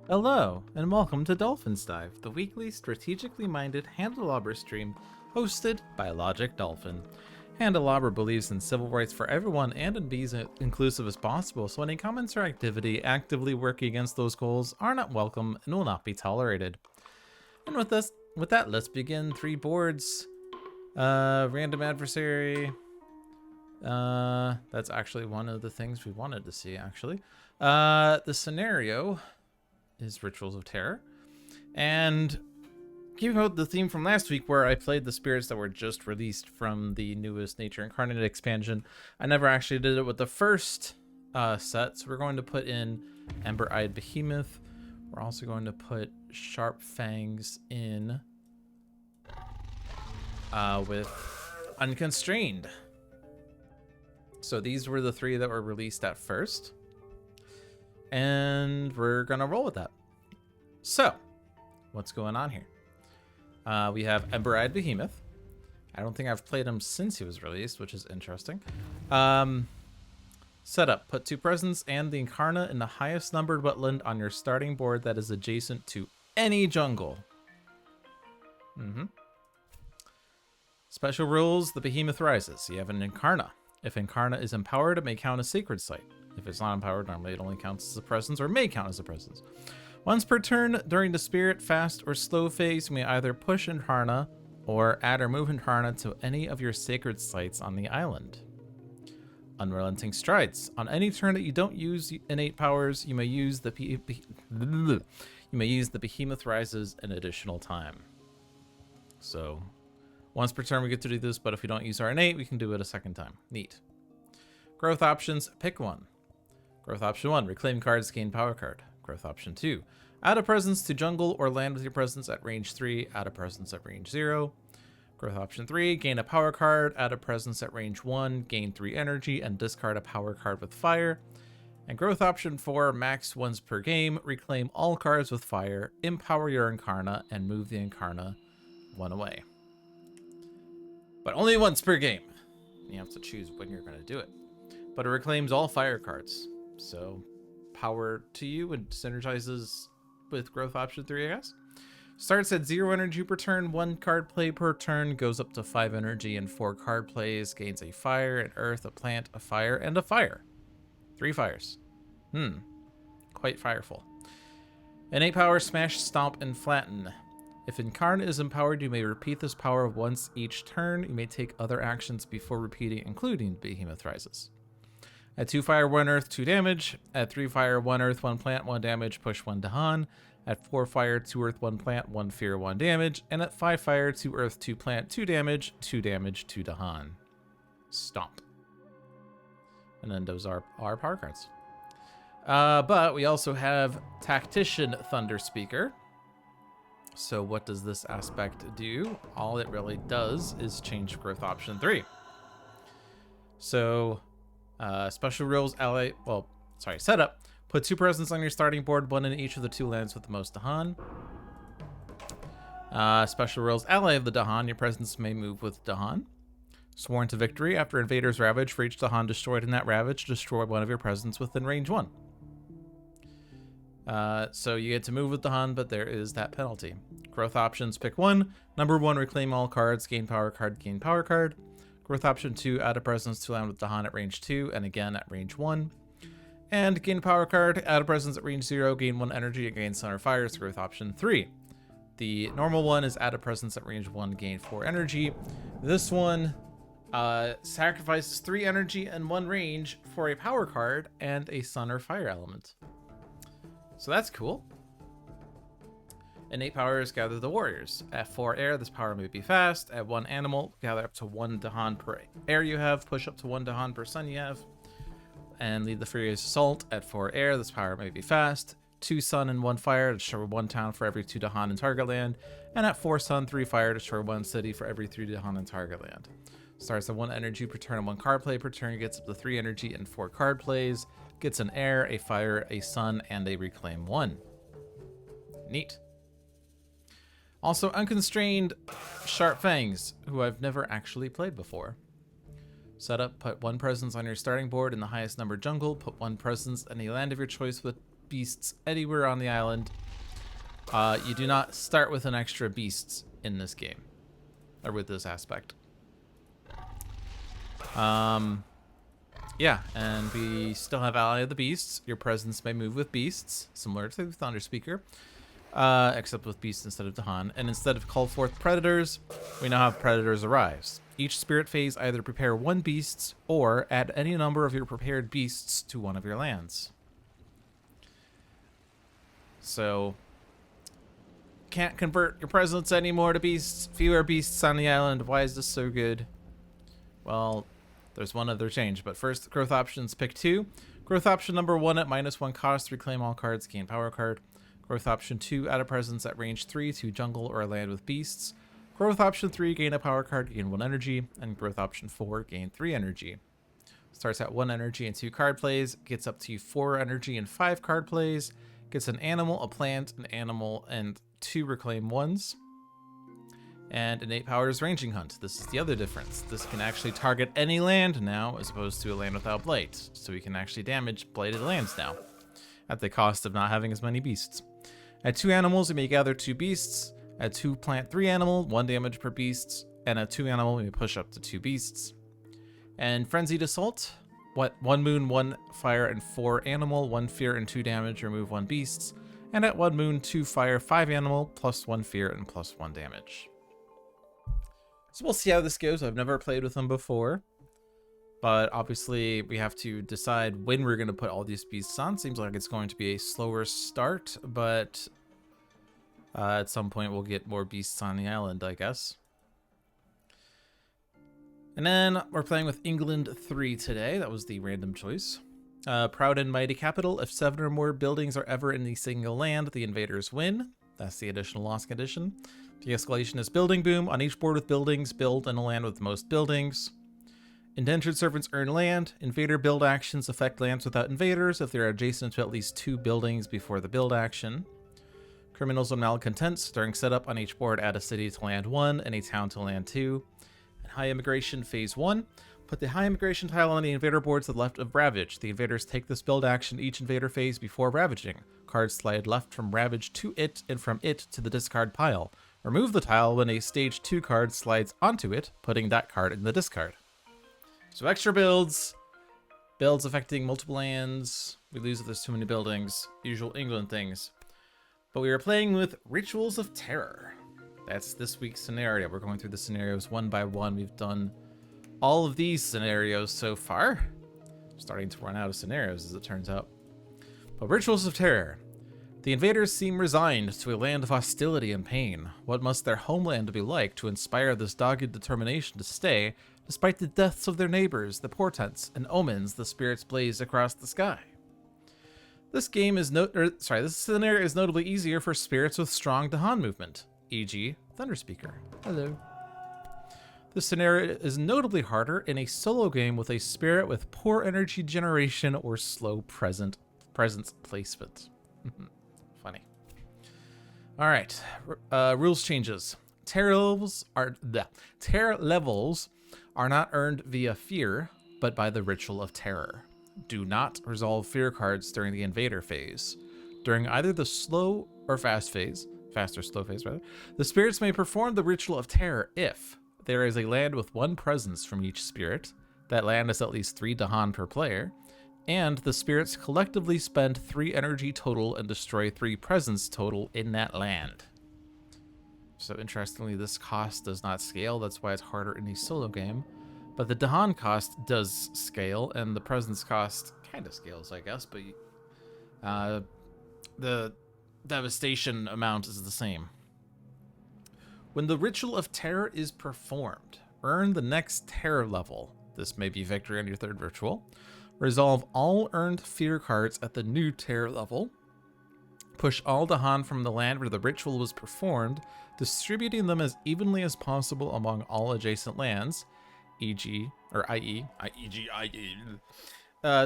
Hello, and welcome to Dolphin's Dive, the weekly strategically minded Handelabra stream hosted by Logic Dolphin. Handelabra believes in civil rights for everyone and in being as inclusive as possible, so any comments or activity actively working against those goals are not welcome and will not be tolerated. And with that, let's begin. 3 boards, random adversary. That's actually one of the things we wanted to see, actually. The scenario is Rituals of Terror. And keeping with the theme from last week where I played the spirits that were just released from the newest Nature Incarnate expansion, I never actually did it with the first set, so we're going to put in Ember-Eyed Behemoth. We're also going to put Sharp Fangs in with Unconstrained. So these were the 3 that were released at first. And we're gonna roll with that. So, what's going on here? We have Ember-Eyed Behemoth. I don't think I've played him since he was released, which is interesting. Setup: put 2 presents and the Incarna in the highest numbered wetland on your starting board that is adjacent to any jungle. Special rules: the Behemoth rises. You have an Incarna. If Incarna is empowered, it may count as Sacred Site. If it's not empowered, normally it only counts as a presence or may count as a presence. Once per turn, during the Spirit, Fast, or Slow phase, you may either push Incarna or add or move Incarna to any of your Sacred Sites on the island. Unrelenting Strides. On any turn that you don't use innate powers, you may use the Behemoth Rises an additional time. So, once per turn we get to do this, but if we don't use our innate, we can do it a second time. Neat. Growth options, pick one. Growth option 1, reclaim cards, gain power card. Growth option 2, add a presence to jungle or land with your presence at range 3, add a presence at range 0. Growth option 3, gain a power card, add a presence at range 1, gain 3 energy, and discard a power card with fire. And growth option 4, max once per game, reclaim all cards with fire, empower your Incarna, and move the Incarna 1 away. But only once per game. You have to choose when you're going to do it. But it reclaims all fire cards. So, power to you and synergizes with growth option 3, I guess. Starts at 0 energy per turn, 1 card play per turn, goes up to 5 energy and 4 card plays, gains a fire, an earth, a plant, a fire, and a fire. 3 fires. Quite fireful. Innate power, smash, stomp, and flatten. If Incarna is empowered, you may repeat this power once each turn. You may take other actions before repeating, including Behemoth Rises. At 2 fire, 1 earth, 2 damage. At 3 fire, 1 earth, 1 plant, 1 damage, push 1 Dahan. At 4 fire, 2 earth, 1 plant, 1 fear, 1 damage. And at 5 fire, 2 earth, 2 plant, 2 damage, 2 damage, 2 Dahan. Stomp. And then those are our power cards. But we also have Tactician Thunder Speaker. So what does this aspect do? All it really does is change growth option 3. So... special rules, setup. Put 2 presents on your starting board, 1 in each of the 2 lands with the most Dahan. Special rules, ally of the Dahan. Your presence may move with Dahan. Sworn to victory. After Invader's Ravage, for each Dahan destroyed in that Ravage, destroy one of your presents within range 1. So you get to move with Dahan, but there is that penalty. Growth options, pick 1. Number 1, reclaim all cards, gain power card, gain power card. Growth option 2, add a presence to land with Dahan at range 2, and again at range 1. And gain power card, add a presence at range 0, gain 1 energy, and gain Sun or Fire. It's growth option 3. The normal one is add a presence at range 1, gain 4 energy. This one sacrifices 3 energy and 1 range for a power card and a Sun or Fire element. So that's cool. Innate powers, gather the warriors. At 4 air, this power may be fast. At 1 animal, gather up to 1 Dahan per air you have. Push up to 1 Dahan per sun you have. And lead the Furious Assault. At 4 air, this power may be fast. 2 sun and 1 fire, destroy 1 town for every 2 Dahan in target land. And at 4 sun, 3 fire, destroy 1 city for every 3 Dahan in target land. Starts at 1 energy per turn and 1 card play per turn. Gets up to 3 energy and 4 card plays. Gets an air, a fire, a sun, and a reclaim 1. Neat. Also, Unconstrained Sharp Fangs, who I've never actually played before. Setup, put 1 presence on your starting board in the highest numbered jungle. Put 1 presence in a land of your choice with beasts anywhere on the island. You do not start with an extra beasts in this game, or with this aspect. Yeah, and we still have Ally of the Beasts. Your presence may move with beasts, similar to the Thunder Speaker, except with beasts instead of Dahan. And instead of call forth predators, we now have predators arrives. Each spirit phase either prepare one beast or add any number of your prepared beasts to one of your lands. So, can't convert your presence anymore to beasts. Fewer beasts on the island. Why is this so good? Well, there's one other change, but first, growth options, pick 2. Growth option number 1 at -1 cost, reclaim all cards, gain power card. Growth option 2, add a presence at range 3 to jungle or land with beasts. Growth option 3, gain a power card, gain 1 energy. And growth option 4, gain 3 energy. Starts at 1 energy and 2 card plays, gets up to 4 energy and 5 card plays, gets an animal, a plant, an animal, and 2 reclaim 1s. And innate powers ranging hunt. This is the other difference. This can actually target any land now as opposed to a land without blight. So we can actually damage blighted lands now at the cost of not having as many beasts. At 2 animals, we may gather 2 beasts. At 2 plant 3 animal, 1 damage per beast. And at 2 animal, we may push up to 2 beasts. And Frenzied Assault, 1 moon, 1 fire, and 4 animal, 1 fear and 2 damage, remove 1 beasts. And at 1 moon, 2 fire, 5 animal, plus 1 fear and plus 1 damage. So we'll see how this goes. I've never played with them before, but obviously we have to decide when we're going to put all these beasts on. Seems like it's going to be a slower start, but at some point we'll get more beasts on the island, I guess. And then we're playing with England 3 today. That was the random choice. Proud and Mighty Capital. If 7 or more buildings are ever in the single land, the invaders win. That's the additional loss condition. De-escalation is Building Boom. On each board with buildings, build in a land with most buildings. Indentured Servants earn land. Invader build actions affect lands without invaders if they're adjacent to at least 2 buildings before the build action. Criminals and Malcontents. During setup on each board, add a city to land 1 and a town to land 2. And High Immigration Phase 1. Put the High Immigration tile on the invader board to the left of Ravage. The invaders take this build action each invader phase before ravaging. Cards slide left from Ravage to it and from it to the discard pile. Remove the tile when a stage 2 card slides onto it, putting that card in the discard. So extra builds. Builds affecting multiple lands. We lose if there's too many buildings. Usual England things. But we are playing with Rituals of Terror. That's this week's scenario. We're going through the scenarios one by one. We've done all of these scenarios so far. Starting to run out of scenarios as it turns out. But Rituals of Terror. The invaders seem resigned to a land of hostility and pain. What must their homeland be like to inspire this dogged determination to stay, despite the deaths of their neighbors, the portents and omens the spirits blaze across the sky? This game is this scenario is notably easier for spirits with strong Dahan movement, e.g., Thunder Speaker. Hello. This scenario is notably harder in a solo game with a spirit with poor energy generation or slow presence placement. Funny. All right. Rules changes. Terror levels are not earned via fear, but by the Ritual of Terror. Do not resolve fear cards during the invader phase. During either the slow or fast phase, fast or slow phase rather, the spirits may perform the Ritual of Terror if there is a land with 1 presence from each spirit. That land is at least 3 Dahan per player. And the spirits collectively spend 3 energy total and destroy 3 presence total in that land. So interestingly, this cost does not scale. That's why it's harder in a solo game. But the Dahan cost does scale, and the presence cost kind of scales, I guess. But the devastation amount is the same. When the Ritual of Terror is performed, earn the next terror level. This may be victory on your 3rd ritual. Resolve all earned fear cards at the new terror level. Push all Dahan from the land where the ritual was performed, distributing them as evenly as possible among all adjacent lands, e.g., or i.e.,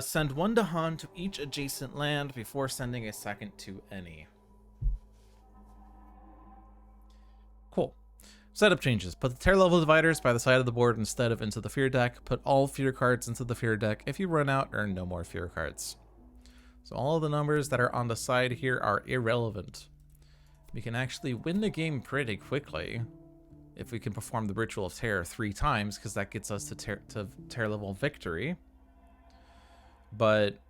send 1 Dahan to each adjacent land before sending a second to any. Cool. Setup changes. Put the terror level dividers by the side of the board instead of into the fear deck. Put all fear cards into the fear deck. If you run out, earn no more fear cards. So all of the numbers that are on the side here are irrelevant. We can actually win the game pretty quickly if we can perform the Ritual of Terror 3 times, because that gets us to terror level victory. But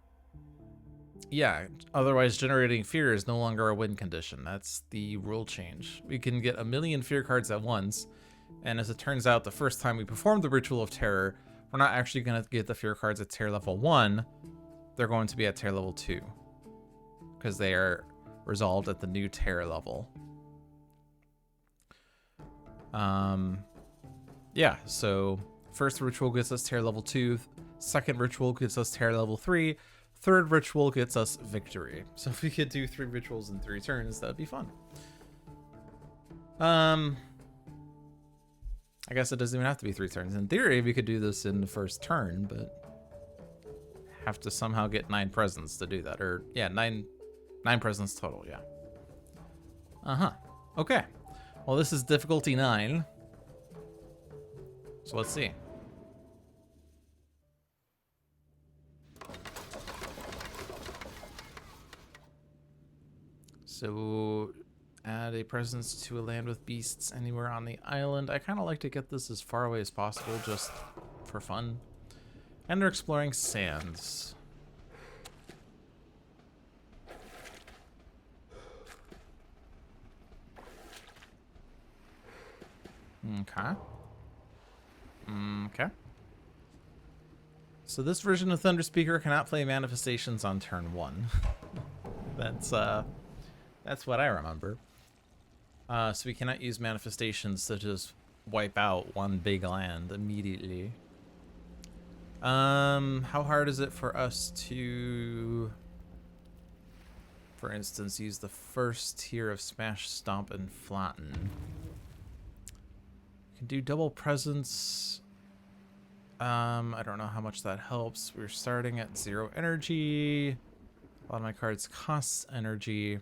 yeah, otherwise generating fear is no longer a win condition. That's the rule change. We can get 1,000,000 fear cards at once, and as it turns out, the first time we perform the Ritual of Terror, we're not actually going to get the fear cards at terror level 1. They're going to be at terror level 2, because they are resolved at the new terror level. Yeah, so first ritual gets us terror level 2, second ritual gets us terror level 3, third ritual gets us victory. So if we could do 3 rituals in 3 turns, that'd be fun. I guess it doesn't even have to be 3 turns. In theory, we could do this in the first turn, but have to somehow get 9 presents to do that. Or yeah, 9 presents total, yeah. Okay. Well, this is difficulty 9. So let's see. So add a presence to a land with beasts anywhere on the island. I kind of like to get this as far away as possible just for fun. And they're exploring sands. Okay. Okay. So this version of Thunder Speaker cannot play manifestations on turn 1. That's what I remember. So we cannot use manifestations to just wipe out one big land immediately. How hard is it for us to, for instance, use the first tier of Smash, Stomp, and Flatten? We can do double presence. I don't know how much that helps. We're starting at 0 energy. A lot of my cards cost energy.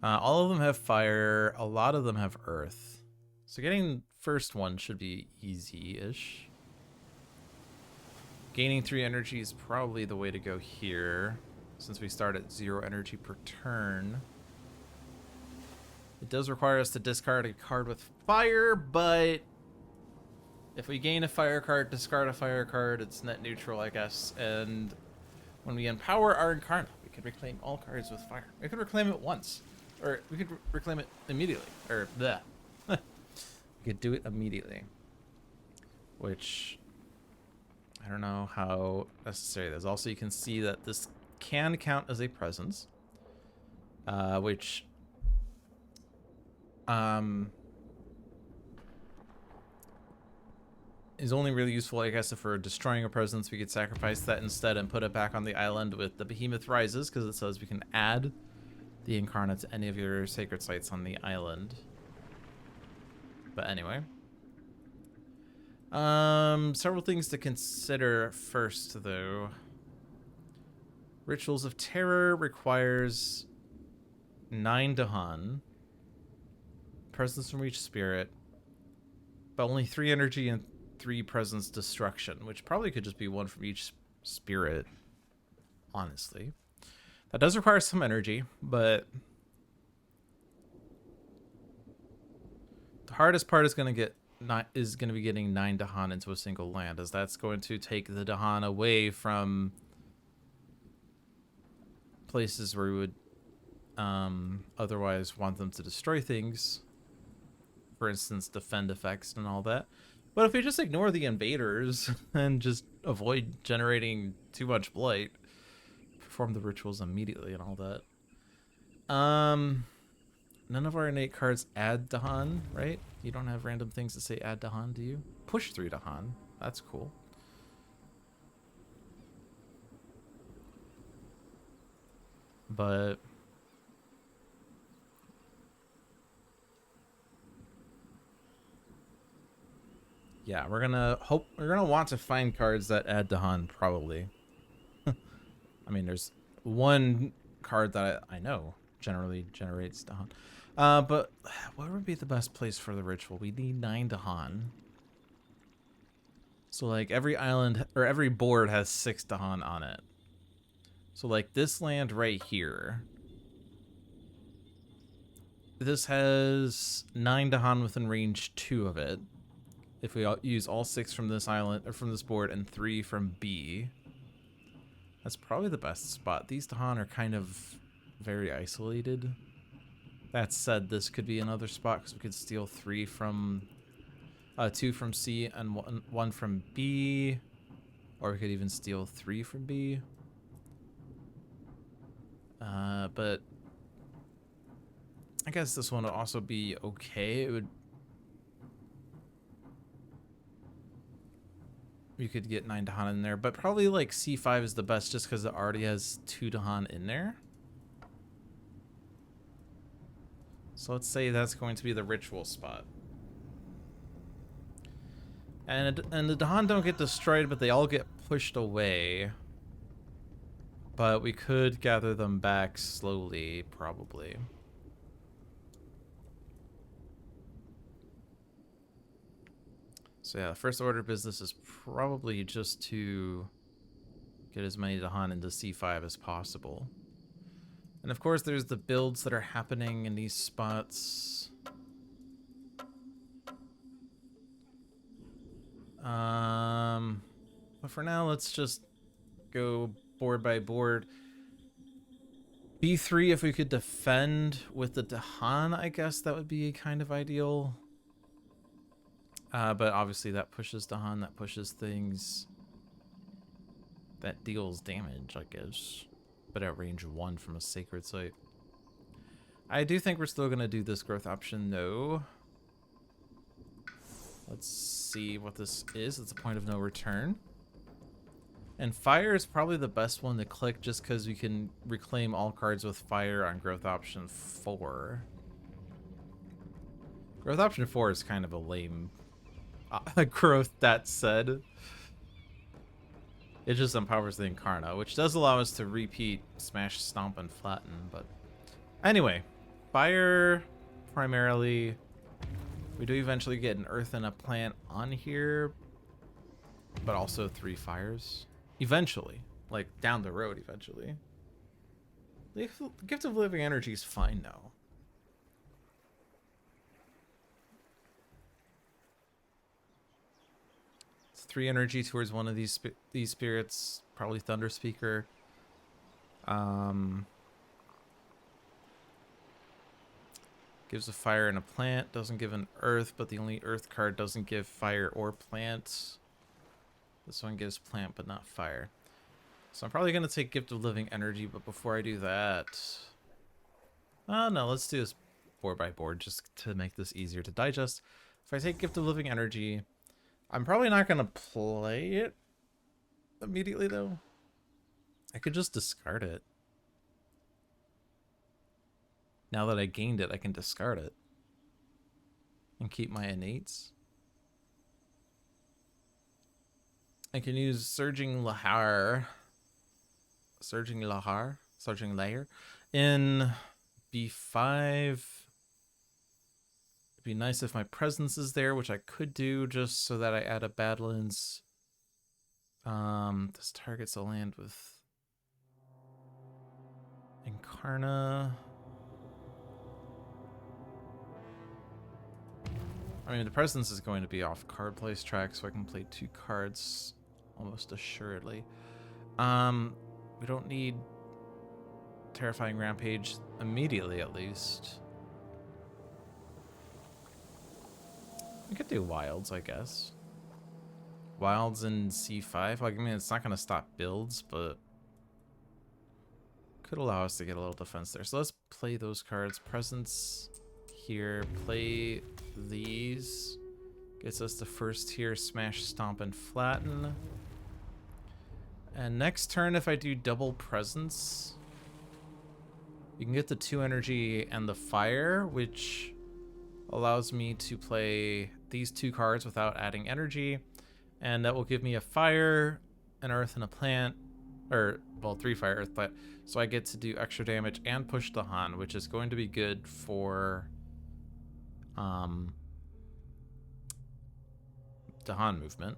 All of them have fire. A lot of them have earth. So getting first one should be easy-ish. Gaining 3 energy is probably the way to go here, since we start at 0 energy per turn. It does require us to discard a card with fire, but if we gain a fire card, discard a fire card, it's net neutral, I guess. And when we empower our Incarnate, we can reclaim all cards with fire. We could reclaim it once, or we could reclaim it immediately, or bleh. We could do it immediately, which I don't know how necessary that is. Also, you can see that this can count as a presence, which is only really useful, I guess, if we're destroying a presence. We could sacrifice that instead and put it back on the island with the Behemoth Rises, because it says we can add the Incarnate to any of your sacred sites on the island. But anyway. Several things to consider first, though. Rituals of Terror requires 9 Dahan. Presence from each spirit. But only 3 energy and 3 presence destruction, which probably could just be 1 from each spirit, honestly. That does require some energy, but the hardest part is going to be getting 9 Dahan into a single land, as that's going to take the Dahan away from places where we would otherwise want them to destroy things. For instance, defend effects and all that. But if we just ignore the invaders and just avoid generating too much blight, perform the rituals immediately and all that. None of our innate cards add Dahan, right? You don't have random things that say add Dahan, do you? Push 3 Dahan. That's cool. But yeah, we're gonna want to find cards that add Dahan, probably. I mean, there's one card that I know generally generates Dahan. But what would be the best place for the ritual? We need 9 Dahan. So like every island or every board has 6 Dahan on it. So like this land right here, this has 9 Dahan within range 2 of it. If we use all 6 from this island or from this board and 3 from B, that's probably the best spot. These Dahan are kind of very isolated. That said, this could be another spot because we could steal 3 from 2 from C and 1 from B, or we could even steal 3 from B. But I guess this one would also be okay. It would. You could get 9 Dahan in there, but probably like C5 is the best just because it already has 2 Dahan in there. So let's say that's going to be the ritual spot. And the Dahan don't get destroyed, but they all get pushed away. But we could gather them back slowly, probably. So yeah, the first order of business is probably just to get as many Dahan into C5 as possible. And of course there's the builds that are happening in these spots. But for now, let's just go board by board. B3, if we could defend with the Dahan, I guess that would be kind of ideal. But obviously that pushes Dahan, that pushes things. That deals damage, I guess. But at range 1 from a sacred site. I do think we're still going to do this growth option, though. Let's see what this is. It's a point of no return. And fire is probably the best one to click just because we can reclaim all cards with fire on growth option 4. Growth option 4 is kind of a lame growth, that said. It just empowers the Incarna, which does allow us to repeat Smash, Stomp, and Flatten. But anyway, fire primarily. We do eventually get an earth and a plant on here, but also 3 fires. Eventually, like down the road eventually. The Gift of Living Energy is fine now. It's 3 energy towards one of these spirits, probably Thunder Speaker. Gives a fire and a plant, doesn't give an earth, but the only earth card doesn't give fire or plant. This one gives plant, but not fire. So I'm probably going to take Gift of Living Energy, but before I do that... Oh, no, let's do this board by board just to make this easier to digest. If I take Gift of Living Energy, I'm probably not going to play it immediately, though. I could just discard it. Now that I gained it, I can discard it. And keep my innates. I can use Surging Lair in B5. It'd be nice if my presence is there, which I could do just so that I add a Badlands. This targets a land with Incarna. I mean, the presence is going to be off card place track, so I can play 2 cards almost assuredly. We don't need Terrifying Rampage immediately, at least. We could do Wilds, I guess. Wilds in C5. Like, I mean, it's not going to stop builds, but could allow us to get a little defense there. So let's play those cards. Presence here. Play these. Gets us the first tier Smash, Stomp, and Flatten. And next turn, if I do double presence, you can get the 2 energy and the fire, which allows me to play these 2 cards without adding energy. And that will give me a fire, an earth, and a plant. Or, well, 3 fire, earth, plant. So I get to do extra damage and push the Han, which is going to be good for Dahan movement.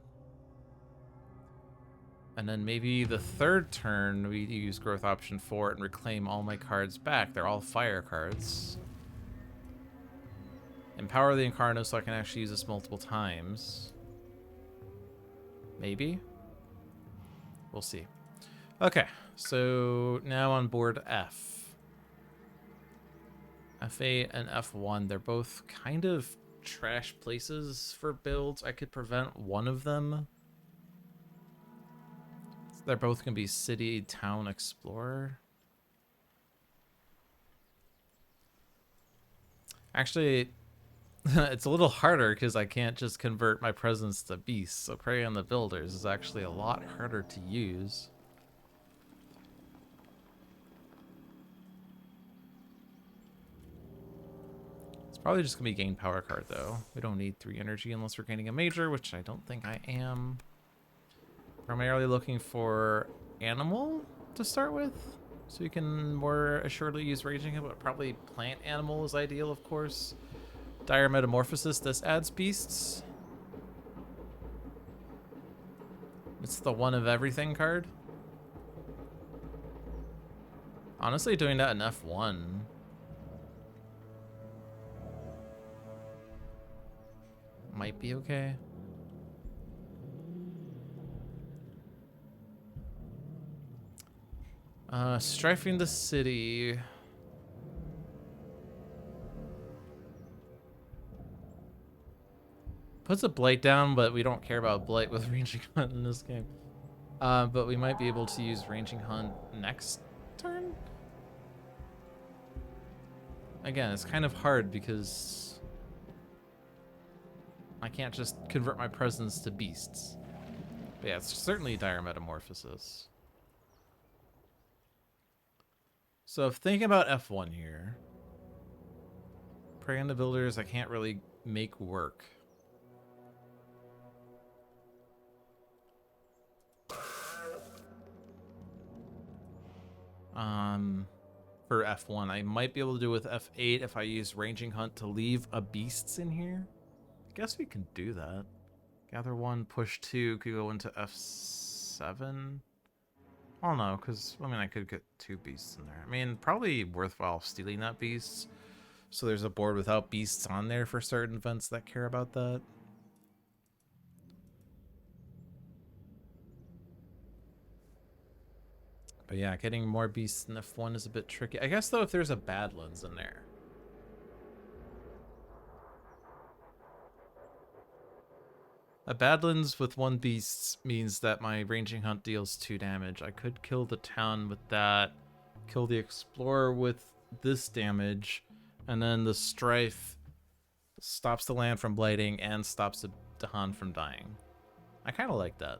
And then maybe the third turn we use growth option 4 and reclaim all my cards back. They're all fire cards. Empower the Incarno so I can actually use this multiple times. Maybe? We'll see. Okay, so now on board F. F8 and F1, they're both kind of trash places for builds. I could prevent one of them. They're both going to be City, Town, Explorer. Actually, it's a little harder because I can't just convert my presence to beasts. So Prey on the Builders is actually a lot harder to use. It's probably just going to be gain power card, though. We don't need 3 energy unless we're gaining a major, which I don't think I am. Primarily looking for animal to start with, so you can more assuredly use Raging Hit, but probably plant animal is ideal, of course. Dire Metamorphosis, this adds beasts. It's the one of everything card. Honestly, doing that in F1. Might be okay. Strifing the city. Puts a blight down, but we don't care about blight with ranging hunt in this game. But we might be able to use ranging hunt next turn. Again, it's kind of hard because I can't just convert my presence to beasts. But yeah, it's certainly Dire Metamorphosis. So if thinking about F1 here, Prey on the Builders I can't really make work. For F1, I might be able to do with F8 if I use Ranging Hunt to leave a beasts in here. I guess we can do that. Gather 1, push 2, could go into F7. I don't know, because, I mean, I could get 2 beasts in there. I mean, probably worthwhile stealing that beast. So there's a board without beasts on there for certain events that care about that. But yeah, getting more beasts in F1 is a bit tricky. I guess, though, if there's a Badlands in there. A Badlands with 1 beast means that my Ranging Hunt deals 2 damage. I could kill the town with that, kill the Explorer with this damage, and then the Strife stops the land from blighting and stops the Dahan from dying. I kind of like that.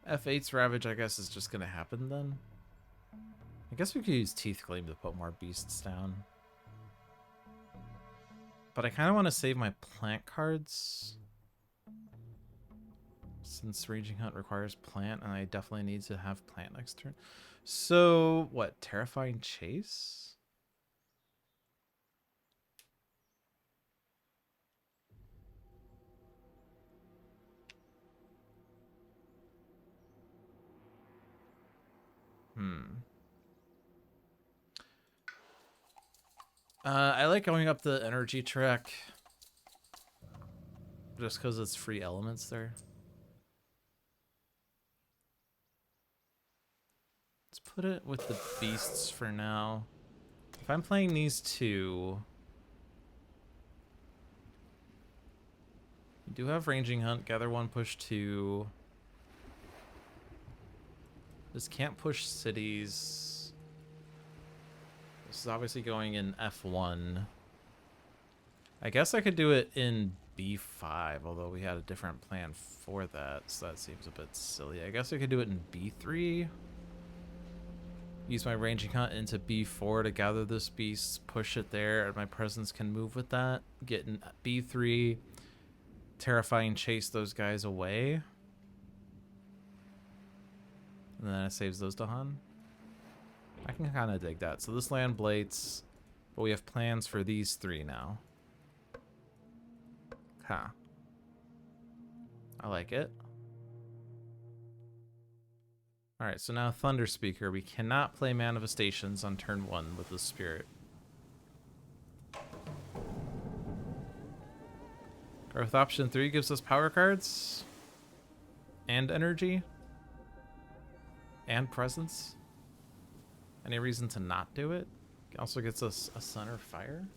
F8's Ravage, I guess, is just going to happen then. I guess we could use Teeth Gleam to put more beasts down. But I kind of want to save my plant cards, since Raging Hunt requires plant, and I definitely need to have plant next turn. So, what? Terrifying Chase? I like going up the energy track just because it's free elements there. Let's put it with the beasts for now. If I'm playing these 2, we do have Ranging Hunt, Gather 1, push 2. This can't push cities. This is obviously going in F1. I guess I could do it in B5, although we had a different plan for that, so that seems a bit silly. I guess I could do it in B3. Use my Ranging Hunt into B4 to gather this beast, push it there, and my presence can move with that. Get in B3, Terrifying Chase those guys away. And then it saves those Dahan. I can kind of dig that. So this land blights, but we have plans for these 3 now. Okay. I like it. Alright, so now Thunder Speaker. We cannot play Manifestations on turn 1 with the Spirit. Growth option 3 gives us power cards. And energy. And presence. Any reason to not do it? It also gets us a Sun or Fire.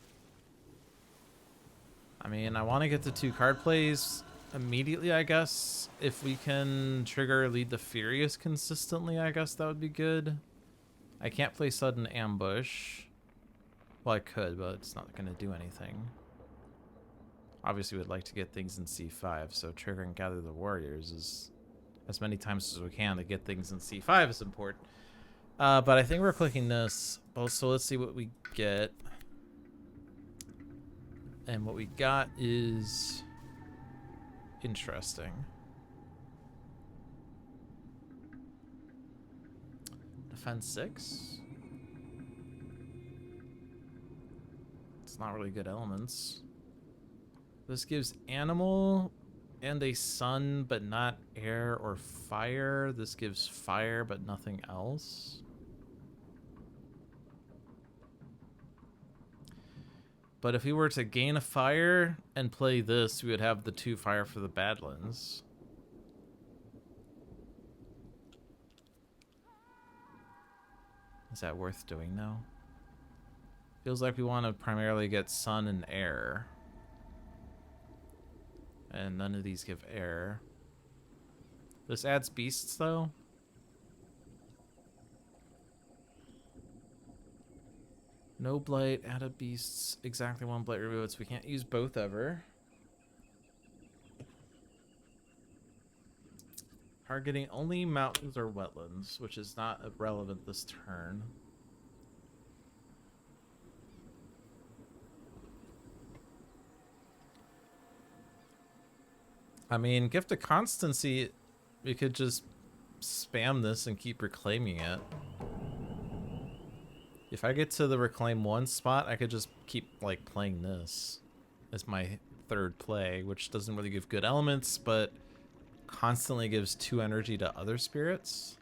I mean, I want to get the 2 card plays immediately, I guess. If we can trigger Lead the Furious consistently, I guess that would be good. I can't play Sudden Ambush. Well, I could, but it's not going to do anything. Obviously, we'd like to get things in C5, so triggering Gather the Warriors is as many times as we can to get things in C5 is important. But I think we're clicking this. So let's see what we get. And what we got is interesting. Defense 6. It's not really good elements. This gives animal and a sun, but not air or fire. This gives fire, but nothing else. But if we were to gain a fire and play this, we would have the 2 fire for the Badlands. Is that worth doing though? Feels like we want to primarily get sun and air. And none of these give air. This adds beasts though. No blight, add a beasts, exactly 1 blight remove it, so we can't use both ever. Targeting only mountains or wetlands, which is not relevant this turn. I mean, Gift of Constancy, we could just spam this and keep reclaiming it. If I get to the reclaim 1 spot, I could just keep like playing this as my 3rd play, which doesn't really give good elements, but constantly gives 2 energy to other spirits.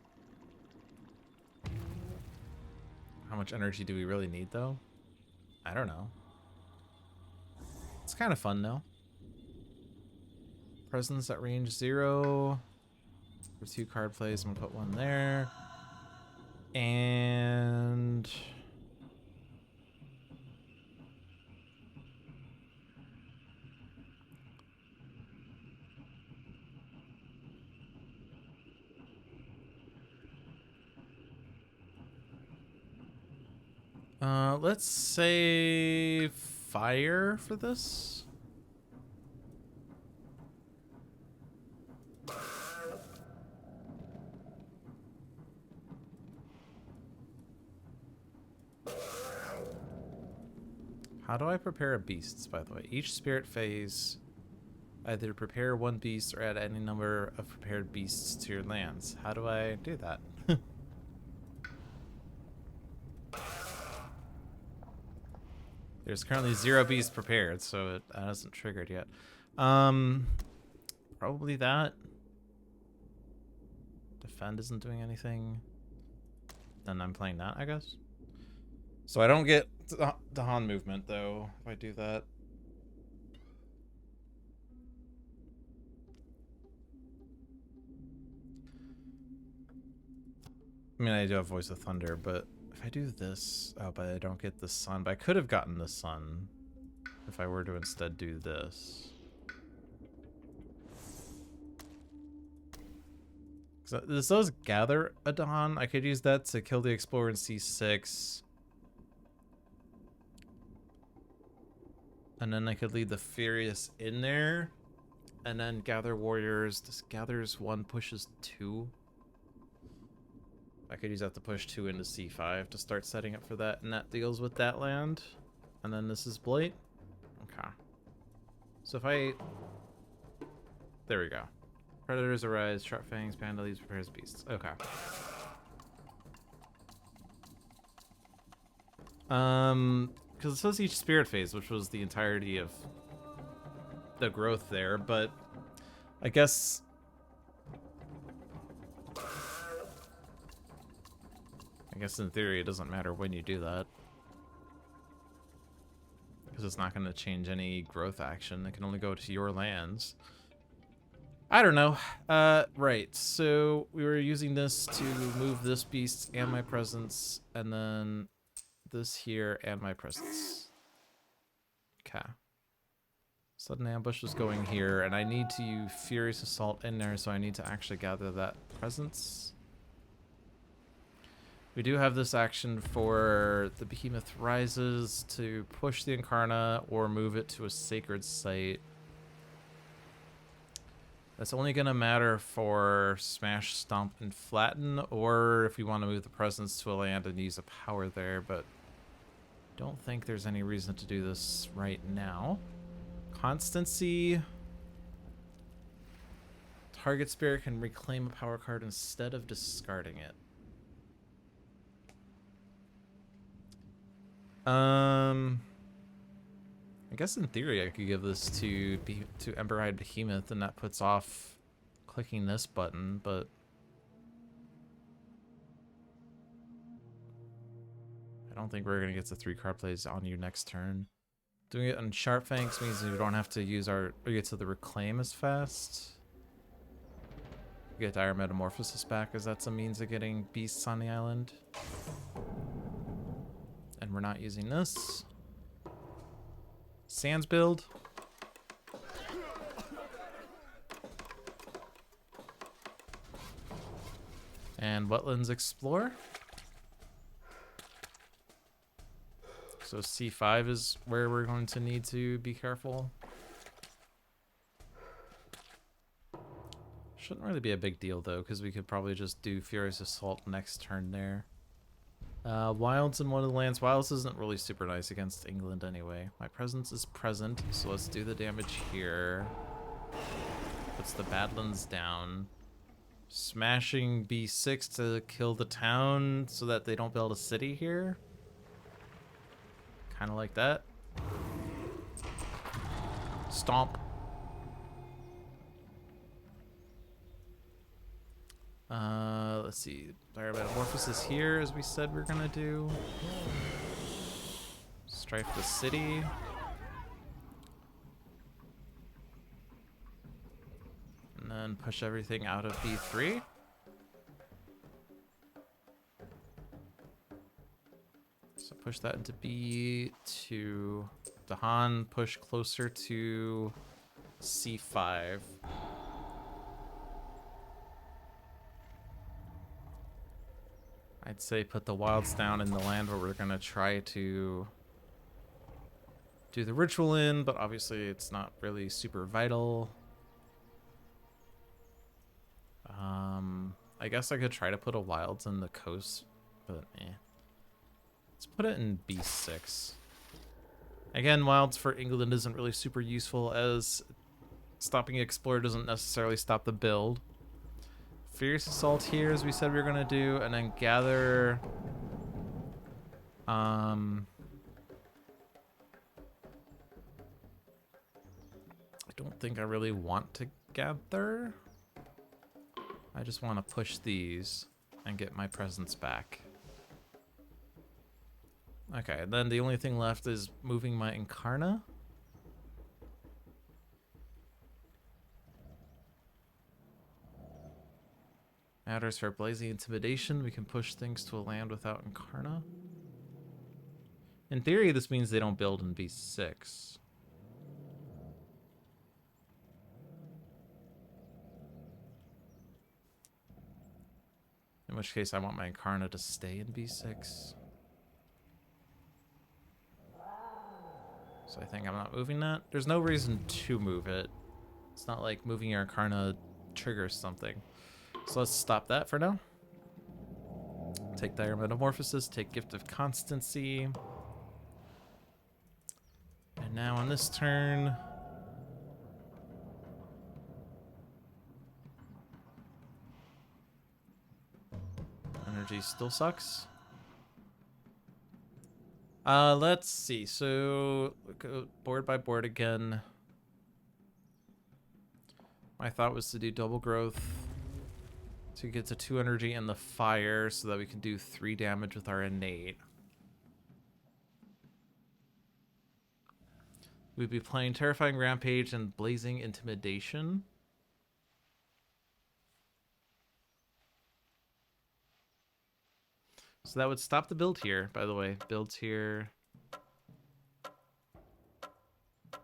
How much energy do we really need though? I don't know. It's kind of fun though. Presence at range 0. For 2 card plays, I'm gonna put 1 there. And let's say fire for this. How do I prepare beasts, by the way? Each spirit phase, either prepare 1 beast or add any number of prepared beasts to your lands. How do I do that? There's currently 0 beasts prepared, so it hasn't triggered yet. Probably that. Defend isn't doing anything. Then I'm playing that, I guess. So I don't get Dahan movement, though, if I do that. I mean, I do have Voice of Thunder, but if I do this... Oh, but I don't get the sun. But I could have gotten the sun if I were to instead do this. So this does gather a Dahan. I could use that to kill the Explorer in C6. And then I could lead the Furious in there. And then gather Warriors. This gathers 1, pushes 2. I could use that to push 2 into C5 to start setting up for that. And that deals with that land. And then this is Blight. Okay. So if I... There we go. Predators arise. Sharp Fangs, Panda leaves, prepares beasts. Okay. Because it says each spirit phase, which was the entirety of the growth there, but I guess in theory it doesn't matter when you do that, because it's not going to change any growth action. It can only go to your lands. I don't know. Right, so we were using this to move this beast and my presence, and then this here and my presence. Okay. Sudden ambush is going here, and I need to use Furious Assault in there, so I need to actually gather that presence. We do have this action for the Behemoth Rises to push the Incarna or move it to a sacred site. That's only going to matter for Smash, Stomp, and Flatten, or if we want to move the presence to a land and use a power there, but don't think there's any reason to do this right now. Constancy. Target spirit can reclaim a power card instead of discarding it. I guess in theory I could give this to Emberhide Behemoth, and that puts off clicking this button, but I don't think we're gonna get the 3-card plays on you next turn. Doing it on Sharp Fangs means we don't have to use our get to the reclaim as fast. We get Dire Metamorphosis back, as that's a means of getting beasts on the island. And we're not using this. Sands build. And Wetlands Explore. So C5 is where we're going to need to be careful. Shouldn't really be a big deal though, because we could probably just do Furious Assault next turn there. Wilds in one of the lands. Wilds isn't really super nice against England anyway. My presence is present, so let's do the damage here. Puts the Badlands down. Smashing B6 to kill the town so that they don't build a city here. Kind of like that. Stomp. Let's see. Dire Metamorphosis here, as we said we're gonna do. Strife the city. And then push everything out of B3. So push that into B2. Dahan, push closer to C5. I'd say put the wilds down in the land where we're gonna try to do the ritual in, but obviously it's not really super vital. I guess I could try to put a wilds in the coast, but eh. Let's put it in B6. Again, wilds for England isn't really super useful, as stopping Explorer doesn't necessarily stop the build. Fierce Assault here, as we said we were gonna do, and then gather. I don't think I really want to gather. I just want to push these and get my presence back. Okay, then the only thing left is moving my Incarna. Matters for Blazing Intimidation. We can push things to a land without Incarna. In theory, this means they don't build in B6. In which case, I want my Incarna to stay in B6. So I think I'm not moving that. There's no reason to move it. It's not like moving your Incarna triggers something. So let's stop that for now. Take Dire Metamorphosis, take Gift of Constancy. And now on this turn, energy still sucks. Let's see. So go board by board again. My thought was to do double growth to get to 2 energy in the fire so that we can do 3 damage with our innate. We'd be playing Terrifying Rampage and Blazing Intimidation. So that would stop the build here, by the way. Builds here.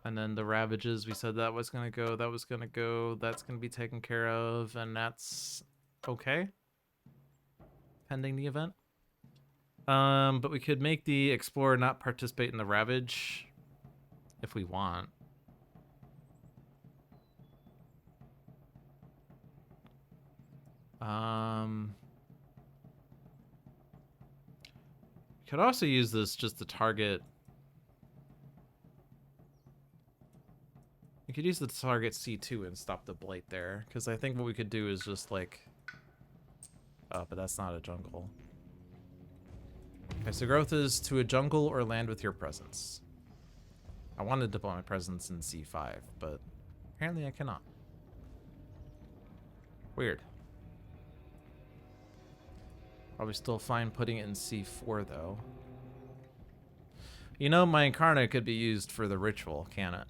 And then the Ravages, we said that was going to go, that was going to go, that's going to be taken care of, and that's okay. Pending the event. But we could make the Explorer not participate in the Ravage if we want. Could also use this just to target. We could use the target C2 and stop the Blight there, because I think what we could do is just like. Oh, but that's not a jungle. Okay, so growth is to a jungle or land with your presence. I wanted to put my presence in C5, but apparently I cannot. Weird. Probably still fine putting it in C4 though. You know, my Incarnate could be used for the ritual, can it?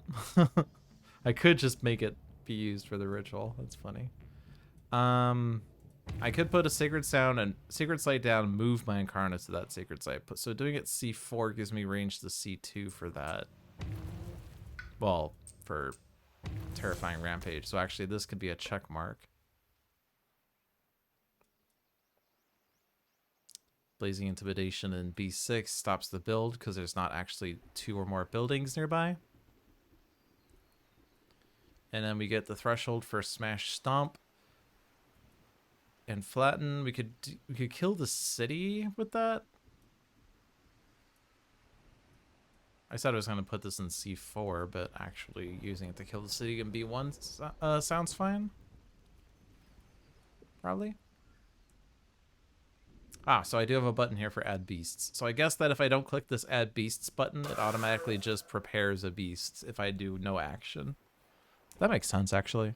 I could just make it be used for the ritual. That's funny. I could put a Sacred Sound and Sacred Sight down, move my Incarnate to that Sacred Sight. So doing it C4 gives me range to C2 for that. Well, for Terrifying Rampage. So actually this could be a check mark. Blazing Intimidation in B6 stops the build because there's not actually 2 or more buildings nearby. And then we get the Threshold for Smash Stomp. And Flatten. We could kill the city with that. I said I was going to put this in C4, but actually using it to kill the city in B1 sounds fine. Probably. Ah, so I do have a button here for add beasts. So I guess that if I don't click this add beasts button, it automatically just prepares a beast if I do no action. That makes sense, actually.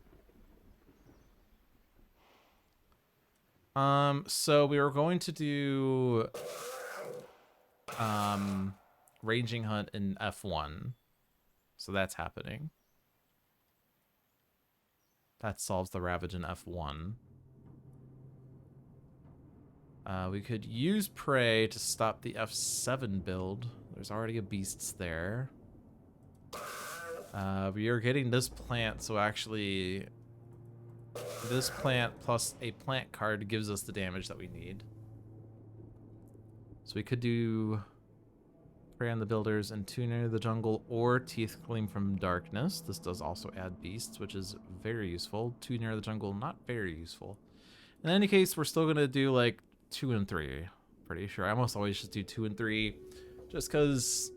So we were going to do Ranging Hunt in F1. So that's happening. That solves the Ravage in F1. We could use Prey to stop the F7 build. There's already a beasts there. We are getting this plant, so actually this plant plus a plant card gives us the damage that we need. So we could do Prey on the Builders and Too Near the Jungle or Teeth Gleam from Darkness. This does also add beasts, which is very useful. Too Near the Jungle, not very useful. In any case, we're still going to do like 2 and 3. Pretty sure. I almost always just do 2 and 3 just because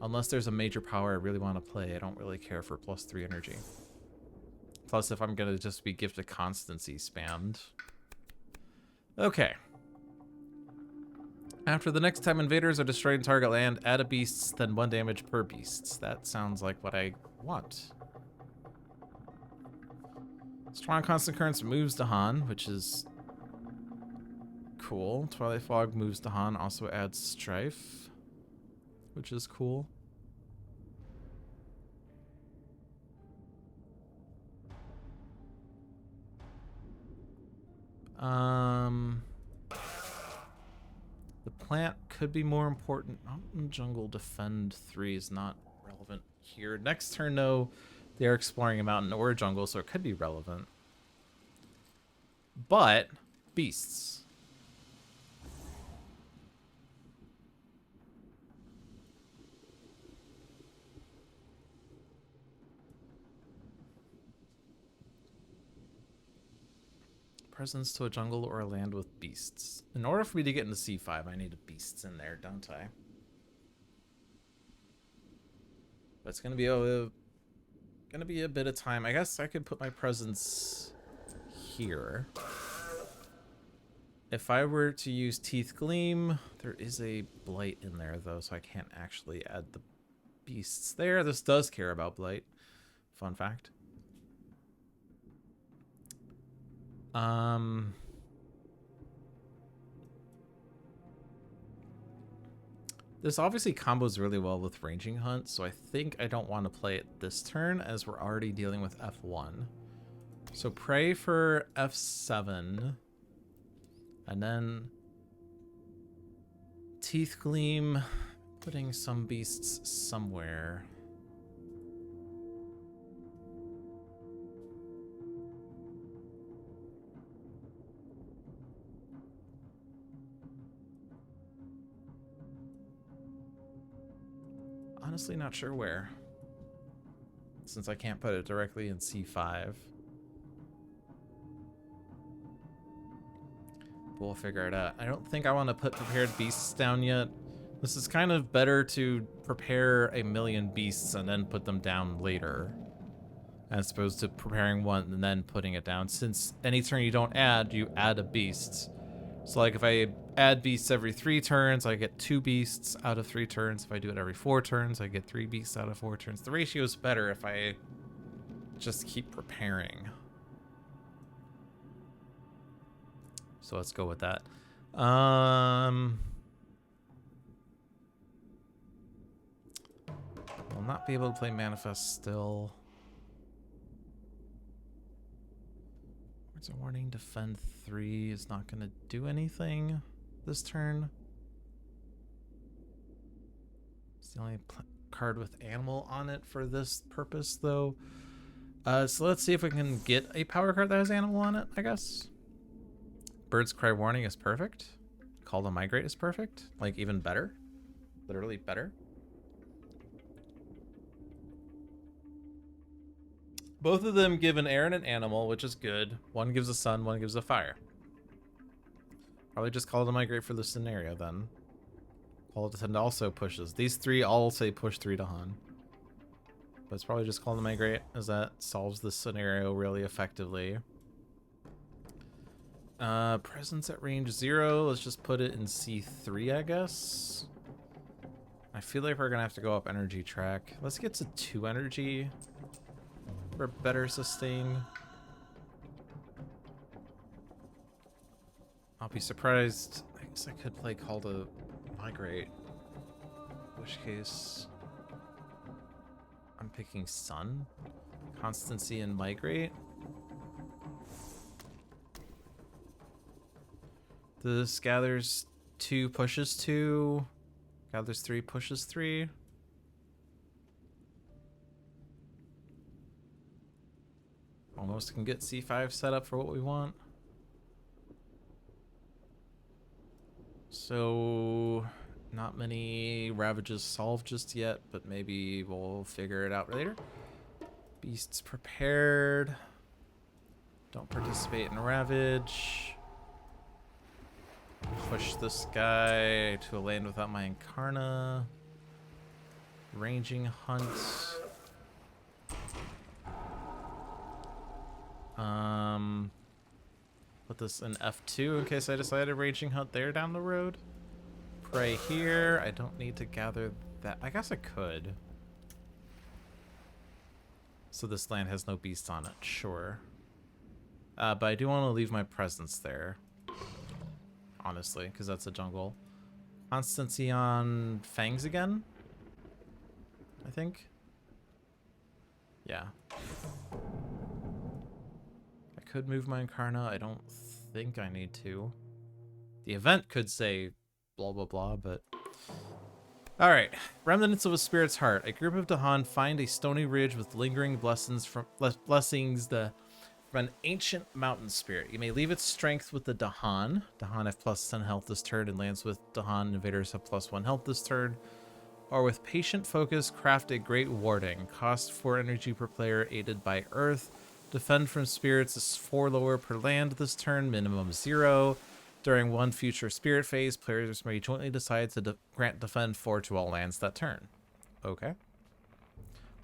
unless there's a major power I really want to play, I don't really care for +3 energy. Plus, if I'm going to just be Gift of Constancy spammed. Okay. After the next time invaders are destroying target land, add a beasts, then 1 damage per beasts. That sounds like what I want. Strong Constant Currents moves Dahan, which is cool. Twilight Fog moves Dahan, also adds Strife, which is cool. The plant could be more important. Mountain Jungle Defend 3 is not relevant here. Next turn, though, they're exploring a mountain or a jungle, so it could be relevant. But beasts. Presence to a jungle or a land with beasts. In order for me to get into C5, I need beasts in there, don't I? But it's gonna be a bit of time. I guess I could put my presence here. If I were to use Teeth Gleam, there is a Blight in there though, so I can't actually add the beasts there. This does care about Blight. Fun fact. This obviously combos really well with Ranging Hunt, so I think I don't want to play it this turn as we're already dealing with F1. So pray for F7. And then Teeth Gleam, putting some beasts somewhere. Honestly, not sure where, since I can't put it directly in C5. But we'll figure it out. I don't think I want to put prepared beasts down yet. This is kind of better to prepare a million beasts and then put them down later, as opposed to preparing one and then putting it down, since any turn you don't add, you add a beast. So like if I add beasts every 3 turns, I get 2 beasts out of 3 turns. If I do it every 4 turns, I get 3 beasts out of 4 turns. The ratio is better if I just keep preparing. So let's go with that. Will not be able to play Manifest still. Words of Warning, Defend 3 is not going to do anything this turn. It's the only card with animal on it for this purpose, though. So let's see if we can get a power card that has animal on it, I guess. Bird's Cry Warning is perfect. Call to Migrate is perfect. Like, even better. Literally better. Both of them give an air and an animal, which is good. One gives a sun, one gives a fire. Probably just Call to Migrate for the scenario, then. Call to Tend also pushes. These 3 all say push 3 to Han. But it's probably just Call to Migrate, as that solves the scenario really effectively. Presence at range 0. Let's just put it in C3, I guess. I feel like we're gonna have to go up energy track. Let's get to 2 energy for better sustain. I'll be surprised. I guess I could play Call to Migrate. In which case, I'm picking Sun, Constancy, and Migrate. This gathers 2, pushes 2. Gathers 3, pushes 3. Almost can get C5 set up for what we want. So, not many Ravages solved just yet, but maybe we'll figure it out later. Beasts prepared. Don't participate in Ravage. Push this guy to a land without my Incarna. Ranging Hunt. Put this in F2 in case I decided Raging Hunt there down the road. Pray here. I don't need to gather that. I guess I could. So this land has no beast on it. Sure. But I do want to leave my presence there. Honestly, because that's a jungle. Constancy on Fangs again? I think. Yeah. I could move my Incarna. I don't think I need to. The event could say blah blah blah, but... Alright. Remnants of a Spirit's Heart. A group of Dahan find a stony ridge with lingering blessings from an ancient mountain spirit. You may leave its strength with the Dahan. Dahan have plus 10 health this turn, and lands with Dahan invaders have plus 1 health this turn. Or with patient focus, craft a great warding. Cost 4 energy per player, aided by Earth. Defend from spirits is 4 lower per land this turn, minimum 0. During one future spirit phase, players may jointly decide to grant defend 4 to all lands that turn. Okay.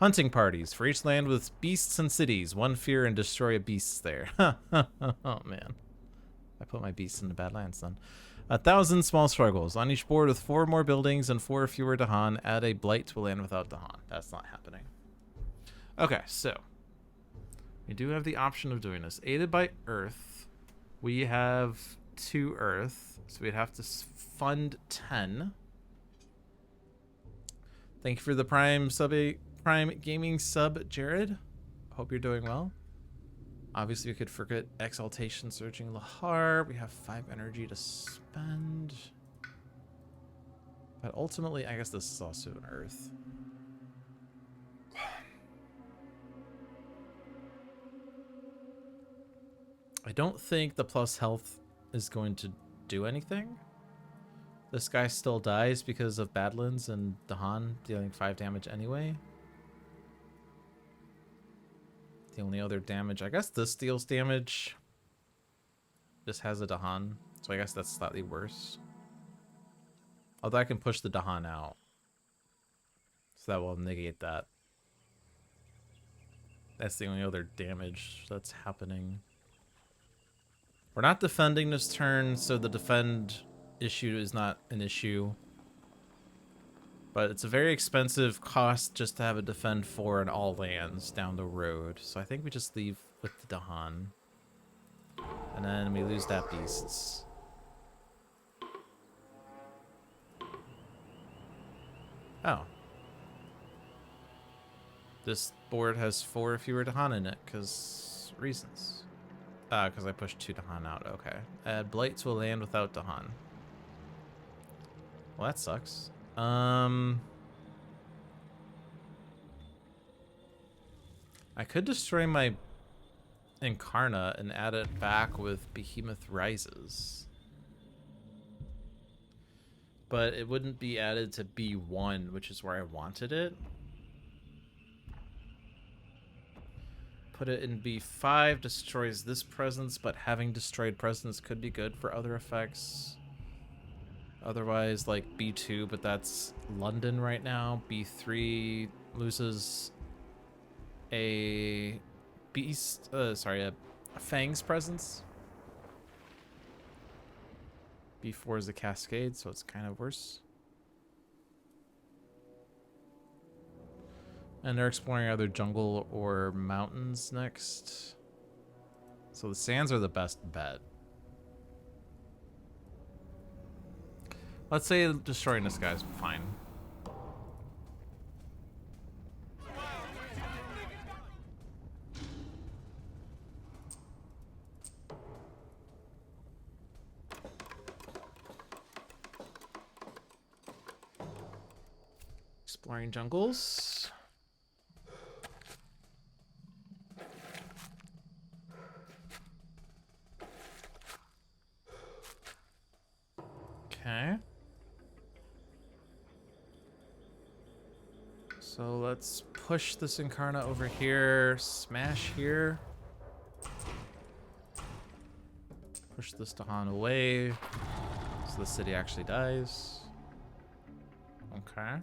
Hunting parties. For each land with beasts and cities, 1 fear and destroy a beast there. Oh, man. I put my beasts in the bad lands then. 1,000 small struggles. On each board with 4 more buildings and 4 fewer Dahan, add a blight to a land without Dahan. That's not happening. Okay, so. We do have the option of doing this. Aided by Earth. We have 2 Earth, so we'd have to fund 10. Thank you for the Prime Gaming sub, Jared. Hope you're doing well. Obviously, we could forget Exaltation Surging Lahar. We have 5 energy to spend. But ultimately, I guess this is also an Earth. I don't think the plus health is going to do anything. This guy still dies because of Badlands and Dahan dealing 5 damage anyway. The only other damage, I guess this deals damage. This has a Dahan, so I guess that's slightly worse. Although I can push the Dahan out. So that will negate that. That's the only other damage that's happening. We're not defending this turn, so the defend issue is not an issue. But it's a very expensive cost just to have a defend 4 in all lands down the road. So I think we just leave with the Dahan. And then we lose that beasts. Oh. This board has 4 fewer Dahan in it, because reasons. Because I pushed 2 Dahan out. Okay. Add Blight to a land without Dahan. Well, that sucks. I could destroy my Incarna and add it back with Behemoth Rises. But it wouldn't be added to B1, which is where I wanted it. Put it in B5, destroys this presence, but having destroyed presence could be good for other effects. Otherwise, like B2, but that's London right now. B3 loses a beast, a Fang's presence. B4 is a Cascade, so it's kind of worse. And they're exploring either jungle or mountains next. So the sands are the best bet. Let's say destroying this guy's fine. Exploring jungles. Okay. So let's push this Incarna over here, smash here. Push this Dahan away, so the city actually dies. Okay.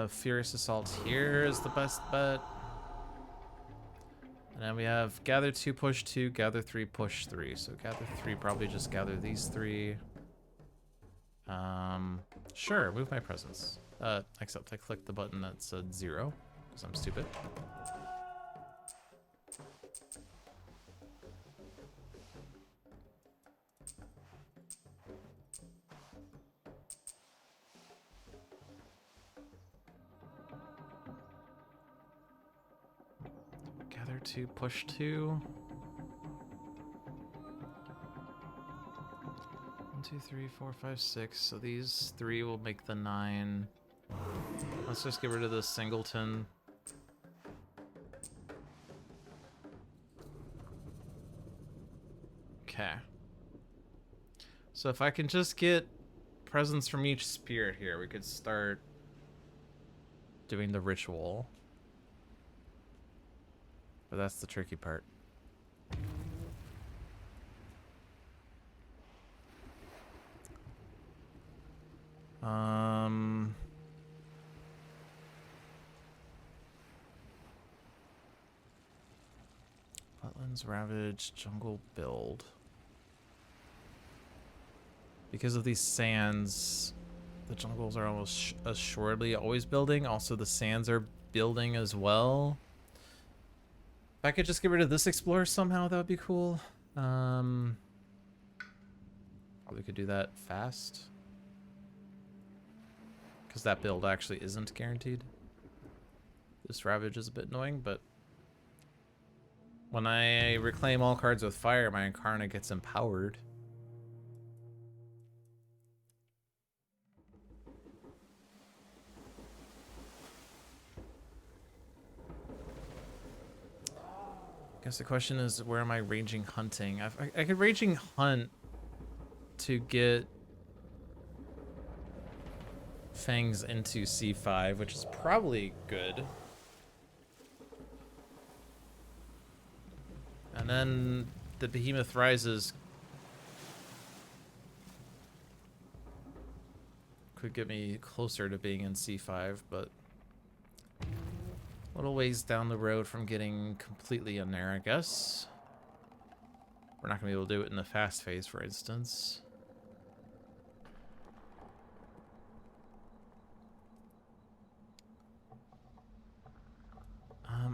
Furious Assault here is the best bet. And then we have gather 2, push 2, gather 3, push 3. So gather 3, probably just gather these 3. Sure, move my presence. Except I clicked the button that said 0, because I'm stupid. Gather 2, push 2. 1, 2, 3, 4, 5, 6. So these 3 will make the 9. Let's just get rid of this singleton. Okay. So if I can just get presents from each spirit here, we could start doing the ritual. But that's the tricky part. Wetlands Ravage Jungle build. Because of these sands, the jungles are almost assuredly always building. Also, the sands are building as well. If I could just get rid of this explorer somehow, that would be cool. Probably could do that fast. Because that build actually isn't guaranteed. This Ravage is a bit annoying, but when I reclaim all cards with fire, my Incarnate gets empowered. I guess the question is, where am I ranging hunting? I could raging hunt to get Fangs into C5, which is probably good. And then the Behemoth Rises could get me closer to being in C5, but a little ways down the road from getting completely in there, I guess. We're not going to be able to do it in the fast phase, for instance.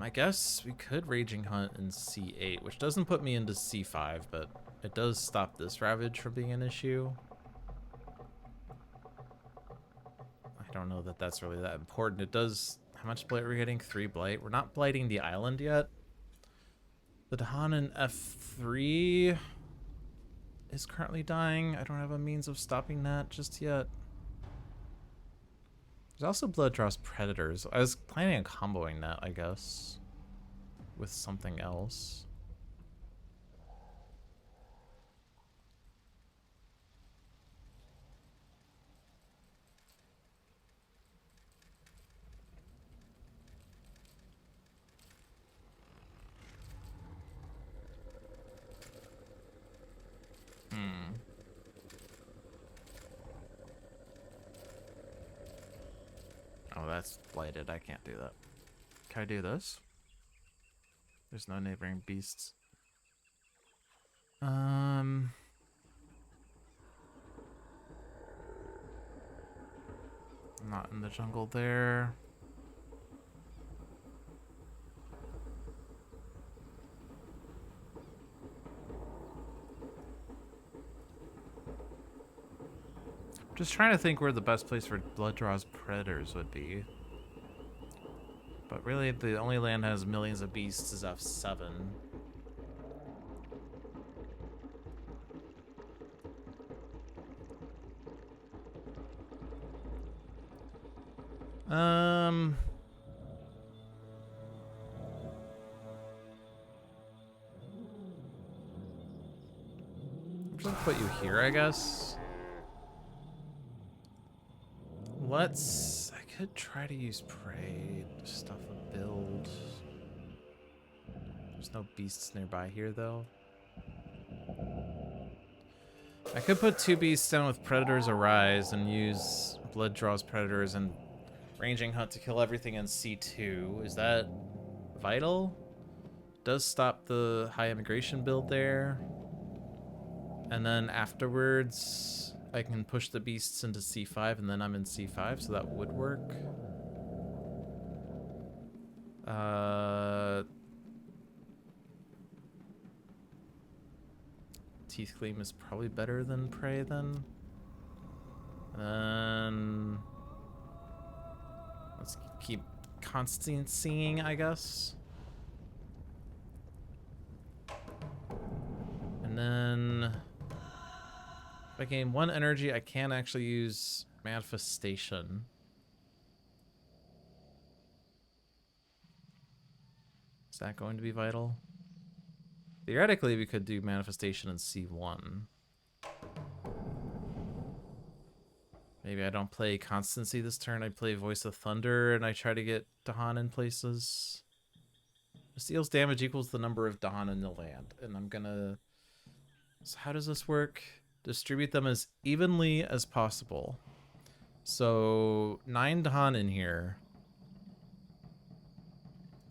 I guess we could Raging Hunt in C8, which doesn't put me into C5, but it does stop this Ravage from being an issue. I don't know that that's really that important. It does... How much blight are we getting? 3 blight. We're not blighting the island yet. The Dahan in F3 is currently dying. I don't have a means of stopping that just yet. There's also Blood Draws Predators. I was planning on comboing that, I guess, with something else. Oh, that's blighted. I can't do that. Can I do this? There's no neighboring beasts. Not in the jungle there. Just trying to think where the best place for Blood Draws Predators would be. But really, the only land that has millions of beasts is F7. I'm just gonna put you here, I guess. I could try to use Prey to stuff a build. There's no beasts nearby here, though. I could put 2 beasts down with Predators Arise and use Blood Draws Predators and Ranging Hunt to kill everything in C2. Is that vital? Does stop the high immigration build there. And then afterwards, I can push the beasts into C5, and then I'm in C5, so that would work. Teeth Gleam is probably better than Prey then. Let's keep constant singing, I guess. And then if I gain 1 energy, I can actually use Manifestation. Is that going to be vital? Theoretically, we could do Manifestation in C1. Maybe I don't play Constancy this turn. I play Voice of Thunder, and I try to get Dahan in places. This deals damage equals the number of Dahan in the land. And I'm gonna... So how does this work? Distribute them as evenly as possible. So 9 Dahan in here.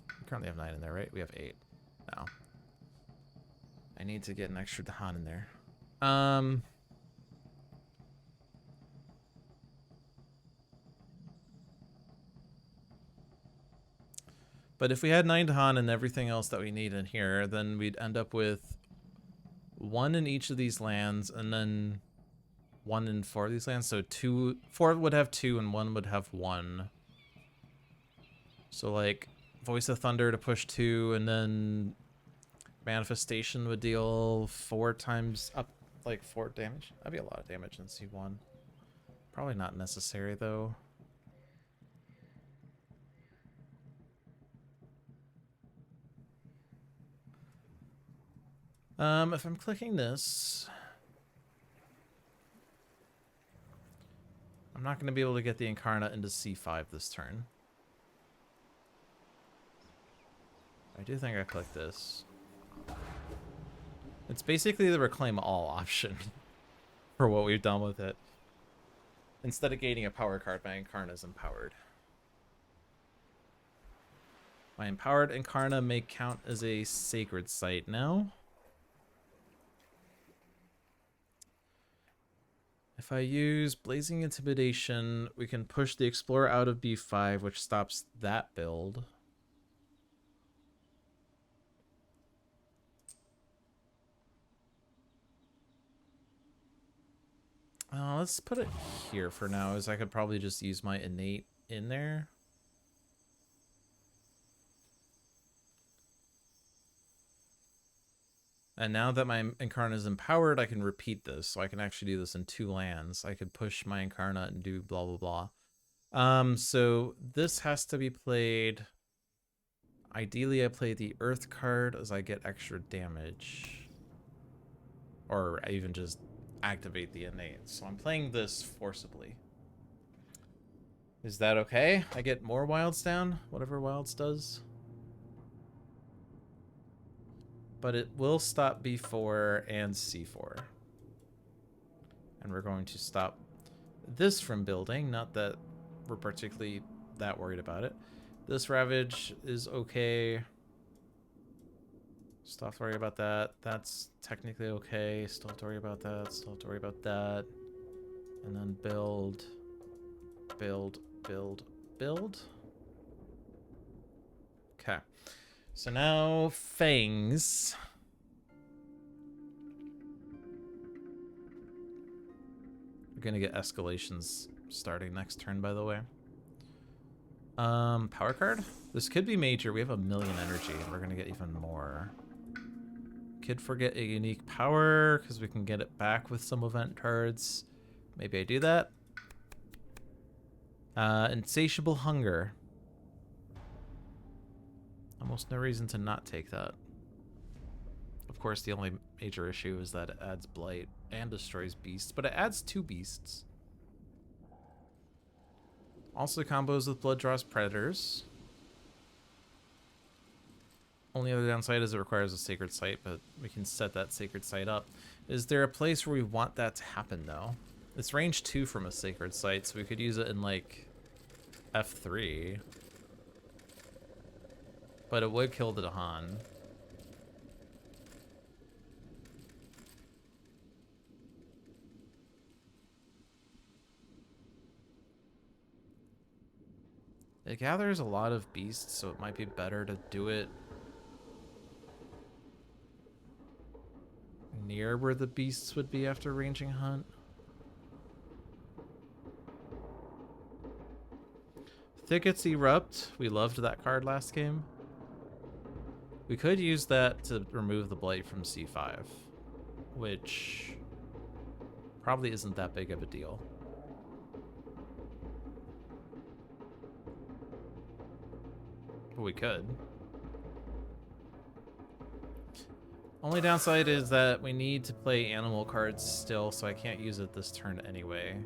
We currently have 9 in there, right? We have 8. No. I need to get an extra Dahan in there. But if we had 9 Dahan and everything else that we need in here, then we'd end up with 1 in each of these lands, and then 1 in 4 of these lands. So 4 would have 2, and 1 would have 1. So like Voice of Thunder to push 2, and then Manifestation would deal 4 times up, like 4 damage. That'd be a lot of damage in C1. Probably not necessary though. If I'm clicking this, I'm not going to be able to get the Incarnate into C5 this turn. I do think I click this. It's basically the Reclaim All option for what we've done with it. Instead of gaining a power card, my Incarna is empowered. My empowered Incarna may count as a sacred site now. If I use Blazing Intimidation, we can push the Explorer out of B5, which stops that build. Let's put it here for now, as I could probably just use my innate in there. And now that my Incarna is empowered, I can repeat this. So I can actually do this in 2 lands. I could push my Incarna and do blah, blah, blah. So this has to be played. Ideally, I play the Earth card as I get extra damage. Or I even just activate the innate. So I'm playing this forcibly. Is that okay? I get more wilds down, whatever wilds does. But it will stop B4 and C4. And we're going to stop this from building. Not that we're particularly that worried about it. This Ravage is okay. Still have to worry about that. That's technically okay. Still have to worry about that. Still have to worry about that. And then build, build, build, build. Okay. So now, Fangs. We're gonna get escalations starting next turn, by the way. Power card? This could be major. We have 1,000,000 energy, and we're gonna get even more. Could forget a unique power, because we can get it back with some event cards. Maybe I do that. Insatiable Hunger. Almost no reason to not take that. Of course, the only major issue is that it adds Blight and destroys beasts, but it adds 2 beasts. Also combos with Blood Draws Predators. Only other downside is it requires a sacred site, but we can set that sacred site up. Is there a place where we want that to happen, though? It's range 2 from a sacred site, so we could use it in, like, F3. But it would kill the Dahan. It gathers a lot of beasts, so it might be better to do it near where the beasts would be after ranging hunt. Thickets Erupt. We loved that card last game. We could use that to remove the Blight from C5, which probably isn't that big of a deal. But we could. Only downside is that we need to play animal cards still, so I can't use it this turn anyway.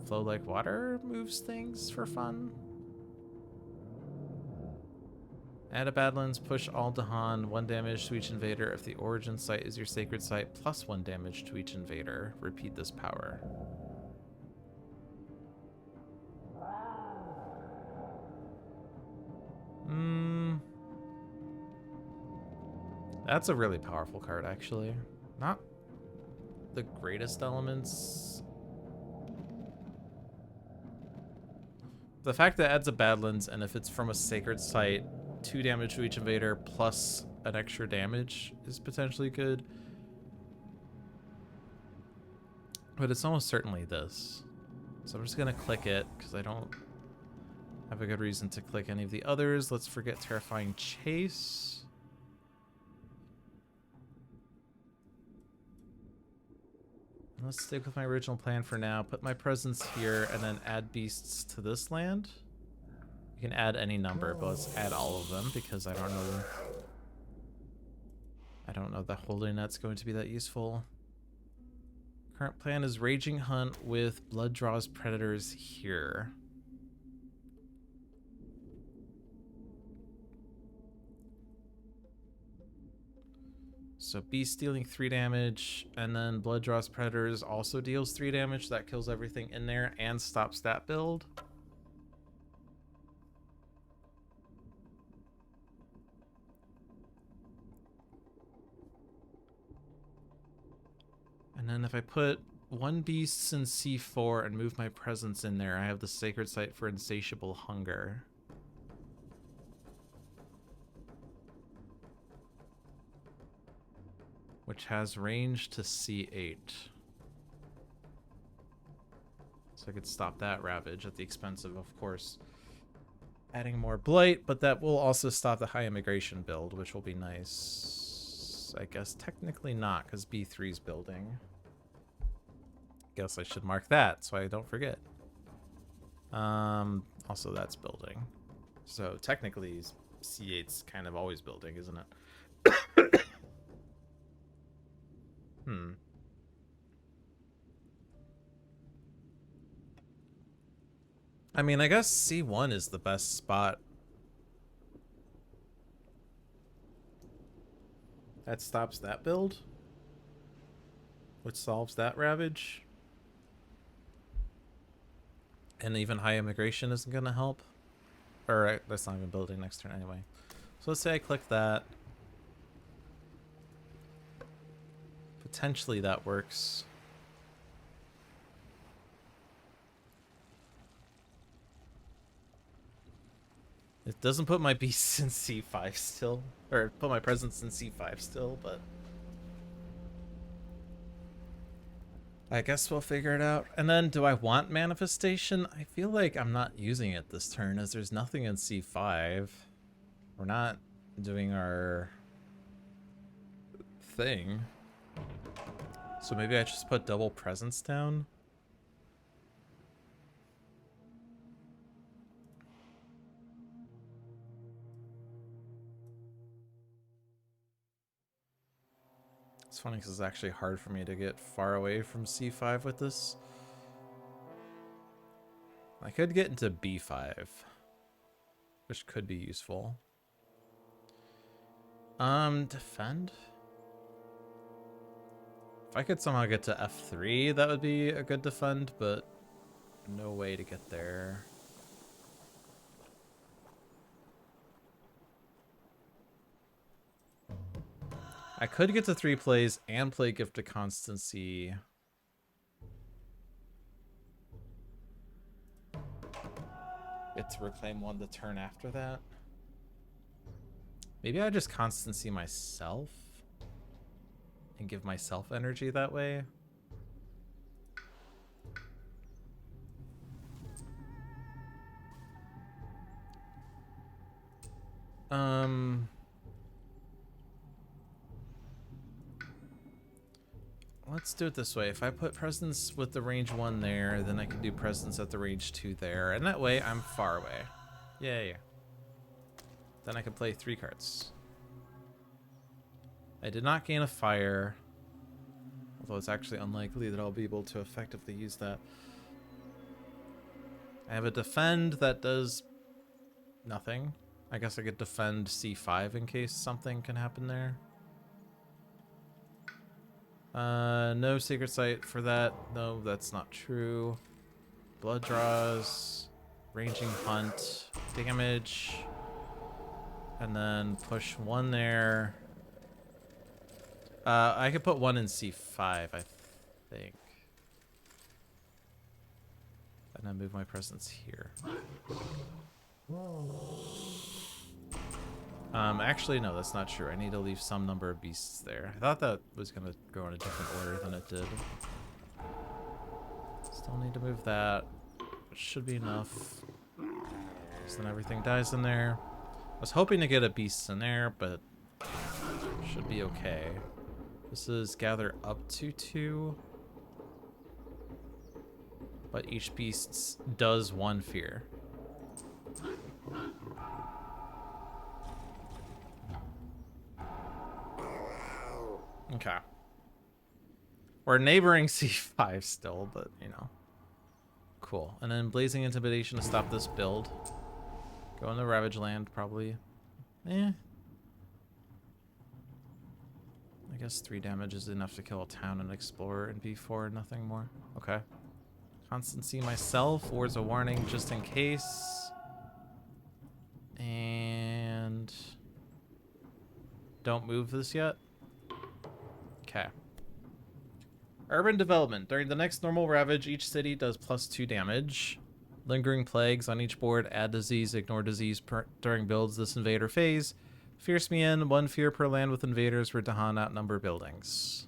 Flow Like Water moves things for fun. Add a Badlands, push all Dahan, 1 damage to each invader. If the origin site is your sacred site, plus 1 damage to each invader. Repeat this power. That's a really powerful card, actually. Not the greatest elements. The fact that it adds a Badlands, and if it's from a sacred site, 2 damage to each invader plus an extra damage is potentially good. But it's almost certainly this. So I'm just going to click it because I don't have a good reason to click any of the others. Let's forget Terrifying Chase. And let's stick with my original plan for now. Put my presence here and then add beasts to this land. You can add any number, but let's add all of them because I don't know that holding net's going to be that useful. Current plan is Raging Hunt with Blood Draws Predators here. So Beast dealing 3 damage, and then Blood Draws Predators also deals 3 damage. That kills everything in there and stops that build. And then if I put 1 Beasts in C4 and move my presence in there, I have the Sacred Site for Insatiable Hunger. Which has range to C8. So I could stop that Ravage at the expense of course, adding more Blight, but that will also stop the high immigration build, which will be nice. I guess technically not, because B3's building. Guess I should mark that so I don't forget. Also that's building. So technically C8's kind of always building, isn't it? I mean, I guess C1 is the best spot. That stops that build, which solves that Ravage. And even high immigration isn't going to help. Or that's not even building next turn anyway. So let's say I click that. Potentially that works. It doesn't put my beasts in C5 still. Or put my presence in C5 still, but I guess we'll figure it out. And then, do I want Manifestation? I feel like I'm not using it this turn, as there's nothing in C5. We're not doing our thing. So maybe I just put double presence down? It's funny because it's actually hard for me to get far away from C5 with this. I could get into B5, which could be useful. Defend? If I could somehow get to F3, that would be a good defend, but no way to get there. I could get to 3 plays and play Gift of Constancy. Get to reclaim 1 the turn after that. Maybe I just Constancy myself and give myself energy that way. Let's do it this way. If I put presence with the range 1 there, then I can do presence at the range 2 there, and that way I'm far away. Yay. Then I can play 3 cards. I did not gain a fire, although it's actually unlikely that I'll be able to effectively use that. I have a defend that does nothing. I guess I could defend C5 in case something can happen there. No Sacred Site for that. No, that's not true. Blood Draws, Raging Hunt, damage, and then push 1 there. I could put 1 in C5, I think. And And move my presence here. Actually, no, that's not true. I need to leave some number of beasts there. I thought that was going to go in a different order than it did. Still need to move that. It should be enough. So then everything dies in there. I was hoping to get a beast in there, but should be okay. This is gather up to 2. But each beast does 1 fear. Okay. We're neighboring C5 still, but, you know. Cool. And then Blazing Intimidation to stop this build. Go into Ravage Land, probably. I guess 3 damage is enough to kill a town and explorer in B4, nothing more. Okay. Constancy myself, Wards of Warning just in case. And... don't move this yet. Okay. Urban Development. During the next normal Ravage, each city does +2 damage. Lingering Plagues on each board. Add disease, ignore disease during builds this invader phase. Fierce Me In. 1 fear per land with invaders where Dahan outnumber buildings.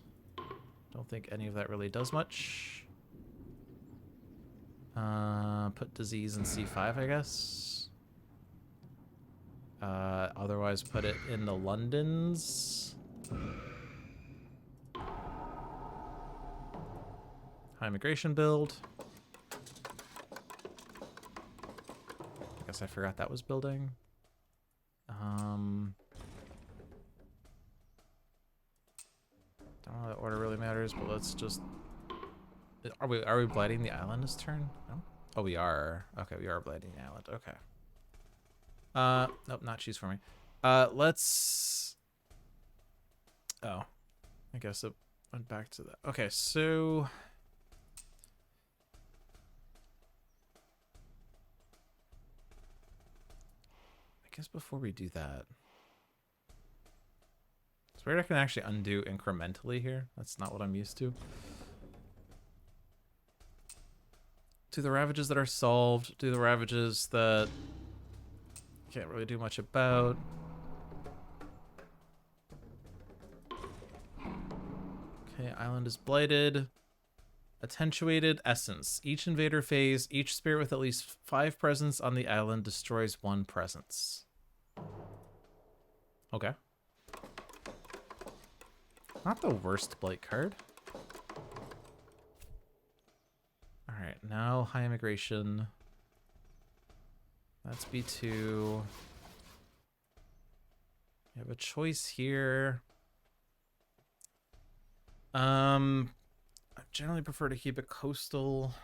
Don't think any of that really does much. Put disease in C5, I guess. Otherwise put it in the Londons. High immigration build. I guess I forgot that was building. Don't know that order really matters, but let's just... Are we blighting the island this turn? No? Oh, we are. Okay, we are blighting the island. Okay. Nope, not choose for me. Let's... Oh. I guess it went back to that. Okay, so... I guess before we do that... It's weird I can actually undo incrementally here. That's not what I'm used to. Do the ravages that are solved. Do the ravages that... can't really do much about. Okay, island is blighted. Attenuated Essence. Each invader phase, each spirit with at least 5 presence on the island destroys 1 presence. Okay. Not the worst blight card. Alright, now high immigration. That's B2. You have a choice here. I generally prefer to keep it coastal.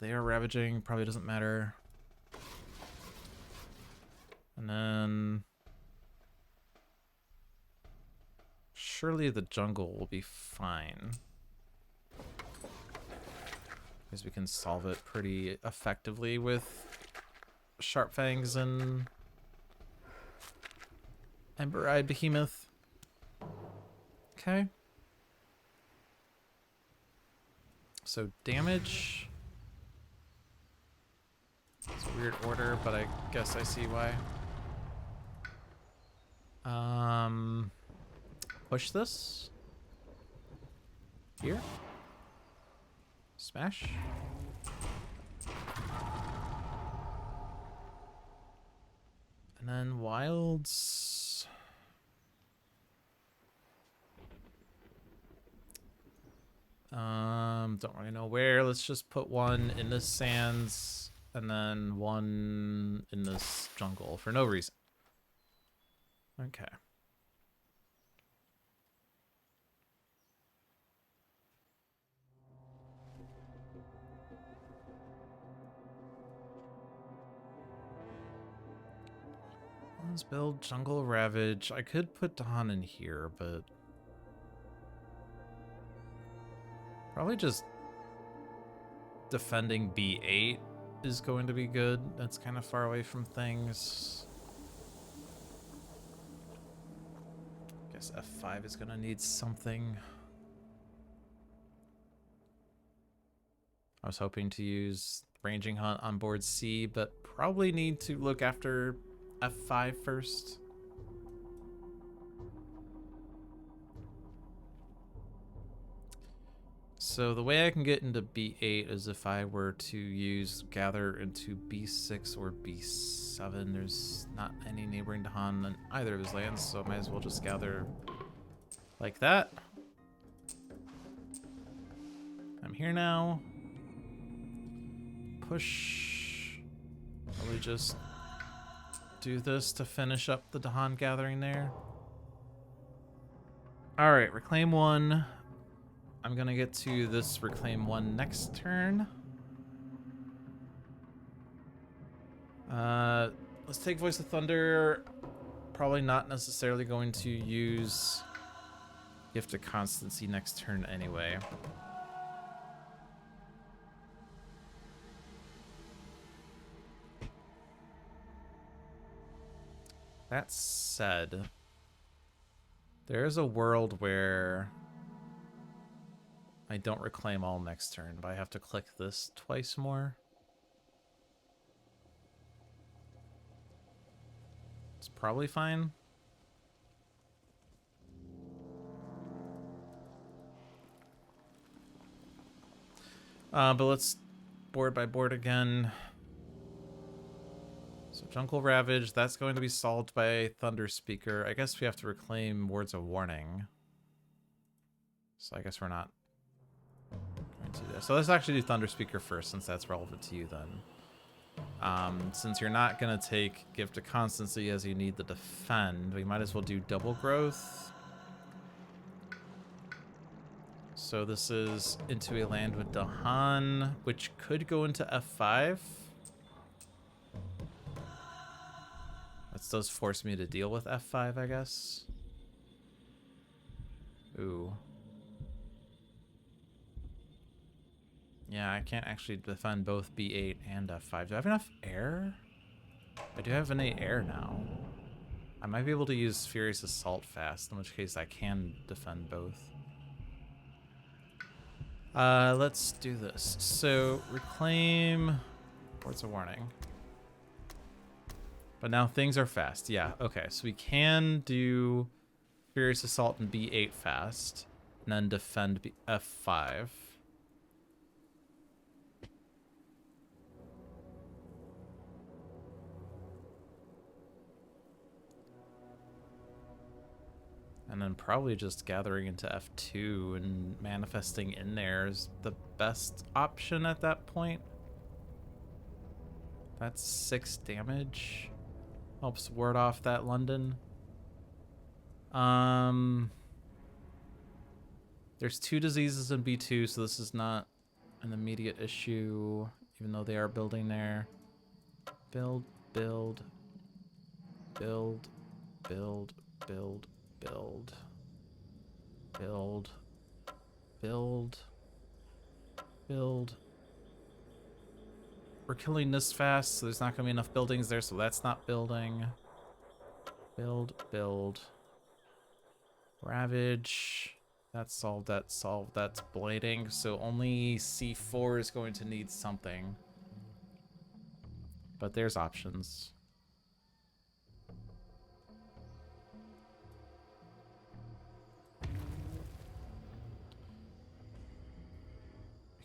They are ravaging, probably doesn't matter. And then... surely the jungle will be fine. Because we can solve it pretty effectively with Sharp Fangs and Ember-Eyed Behemoth. Okay. So damage. It's a weird order, but I guess I see why. Push this. Here. Smash. And then wilds. Don't really know where. Let's just put 1 in this sands and then 1 in this jungle for no reason. Okay. Let's build Jungle Ravage. I could put Dawn in here, but probably just defending B8 is going to be good. That's kind of far away from things. Guess F5 is going to need something. I was hoping to use Ranging Hunt on board C, but probably need to look after F5 first. So the way I can get into B8 is if I were to use Gather into B6 or B7. There's not any neighboring to Han on either of his lands, so I might as well just Gather like that. I'm here now. Push. Probably just do this to finish up the Dahan gathering there. Alright, reclaim 1. I'm gonna get to this reclaim 1 next turn. Let's take Voice of Thunder. Probably not necessarily going to use Gift of Constancy next turn anyway. That said, there is a world where I don't reclaim all next turn, but I have to click this twice more. It's probably fine. But let's board by board again. So Jungle Ravage, that's going to be solved by Thunder Speaker. I guess we have to reclaim Words of Warning. So I guess we're not going to do that. So let's actually do Thunder Speaker first, since that's relevant to you then. Since you're not going to take Gift of Constancy as you need the defend, we might as well do Double Growth. So this is into a land with Dahan, which could go into F5. That does force me to deal with F5, I guess. Ooh. Yeah, I can't actually defend both B8 and F5. Do I have enough air? I do have innate air now. I might be able to use Furious Assault fast, in which case I can defend both. Let's do this. So, reclaim Words of Warning. But now things are fast. Yeah, okay. So we can do Furious Assault and B8 fast, and then defend F5. And then probably just gathering into F2 and manifesting in there is the best option at that point. That's 6 damage. Helps ward off that London. There's 2 diseases in B2, so this is not an immediate issue, even though they are building there. Build, build, build, build, build, build, build, build, build. We're killing this fast, so there's not going to be enough buildings there, so that's not building. Build, build. Ravage. That's solved, that's solved, that's blading. So only C4 is going to need something. But there's options.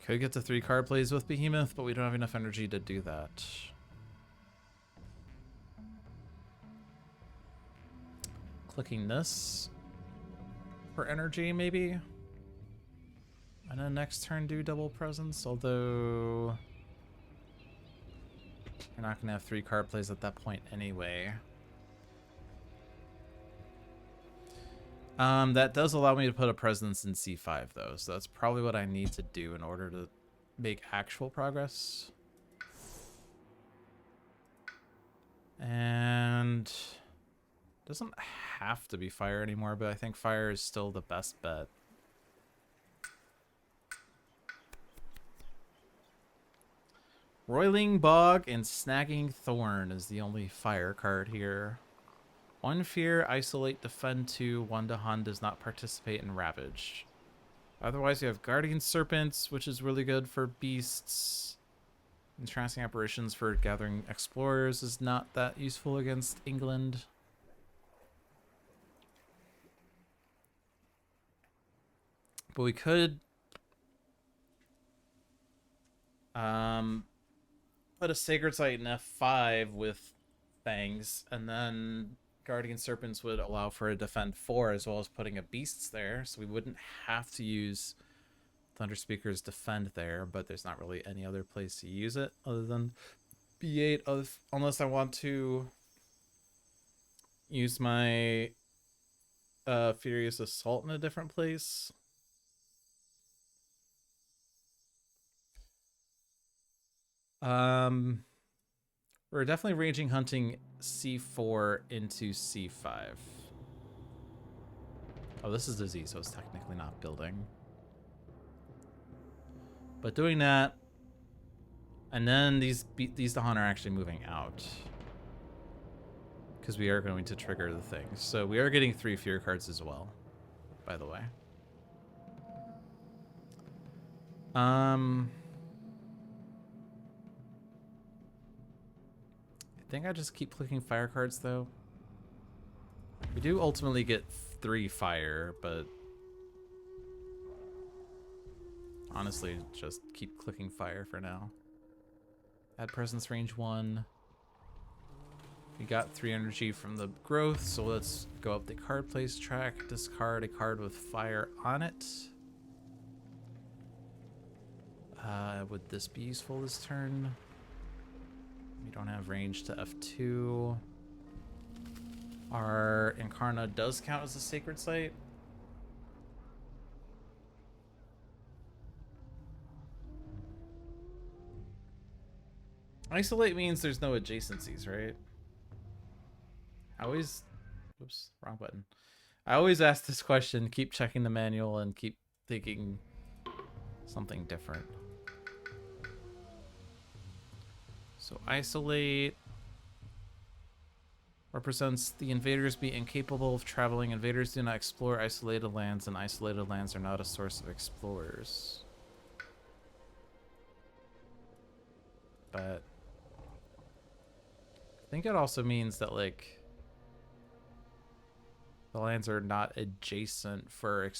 Could get to 3 card plays with Behemoth, but we don't have enough energy to do that. Clicking this for energy, maybe? And then next turn do double presence, although you're not going to have 3 card plays at that point anyway. That does allow me to put a presence in C5 though, so that's probably what I need to do in order to make actual progress. And doesn't have to be fire anymore, but I think fire is still the best bet. Roiling Bog and Snagging Thorn is the only fire card here. 1 fear, isolate, defend 2, 1 Dahan does not participate in Ravage. Otherwise, you have Guardian Serpents, which is really good for beasts. Entrancing Apparitions for gathering explorers is not that useful against England. But we could put a Sacred Site in F5 with Fangs, and then Guardian Serpents would allow for a defend 4 as well as putting a Beasts there, so we wouldn't have to use Thunder Speaker's defend there, but there's not really any other place to use it other than B8, unless I want to use my Furious Assault in a different place. We're definitely ranging hunting C4 into C5. Oh, this is disease, so it's technically not building. But doing that, and then these Dahan are actually moving out. Because we are going to trigger the things. So we are getting 3 fear cards as well, by the way. I think I just keep clicking fire cards, though. We do ultimately get 3 fire, but honestly, just keep clicking fire for now. Add presence range 1. We got 3 energy from the growth, so let's go up the card place track, discard a card with fire on it. Would this be useful this turn? We don't have range to F2. Our Incarna does count as a Sacred Site. Isolate means there's no adjacencies, right? I always... Oops, wrong button. I always ask this question, keep checking the manual, and keep thinking something different. So isolate represents the invaders be incapable of traveling. Invaders do not explore isolated lands, and isolated lands are not a source of explorers. But I think it also means that, like, the lands are not adjacent for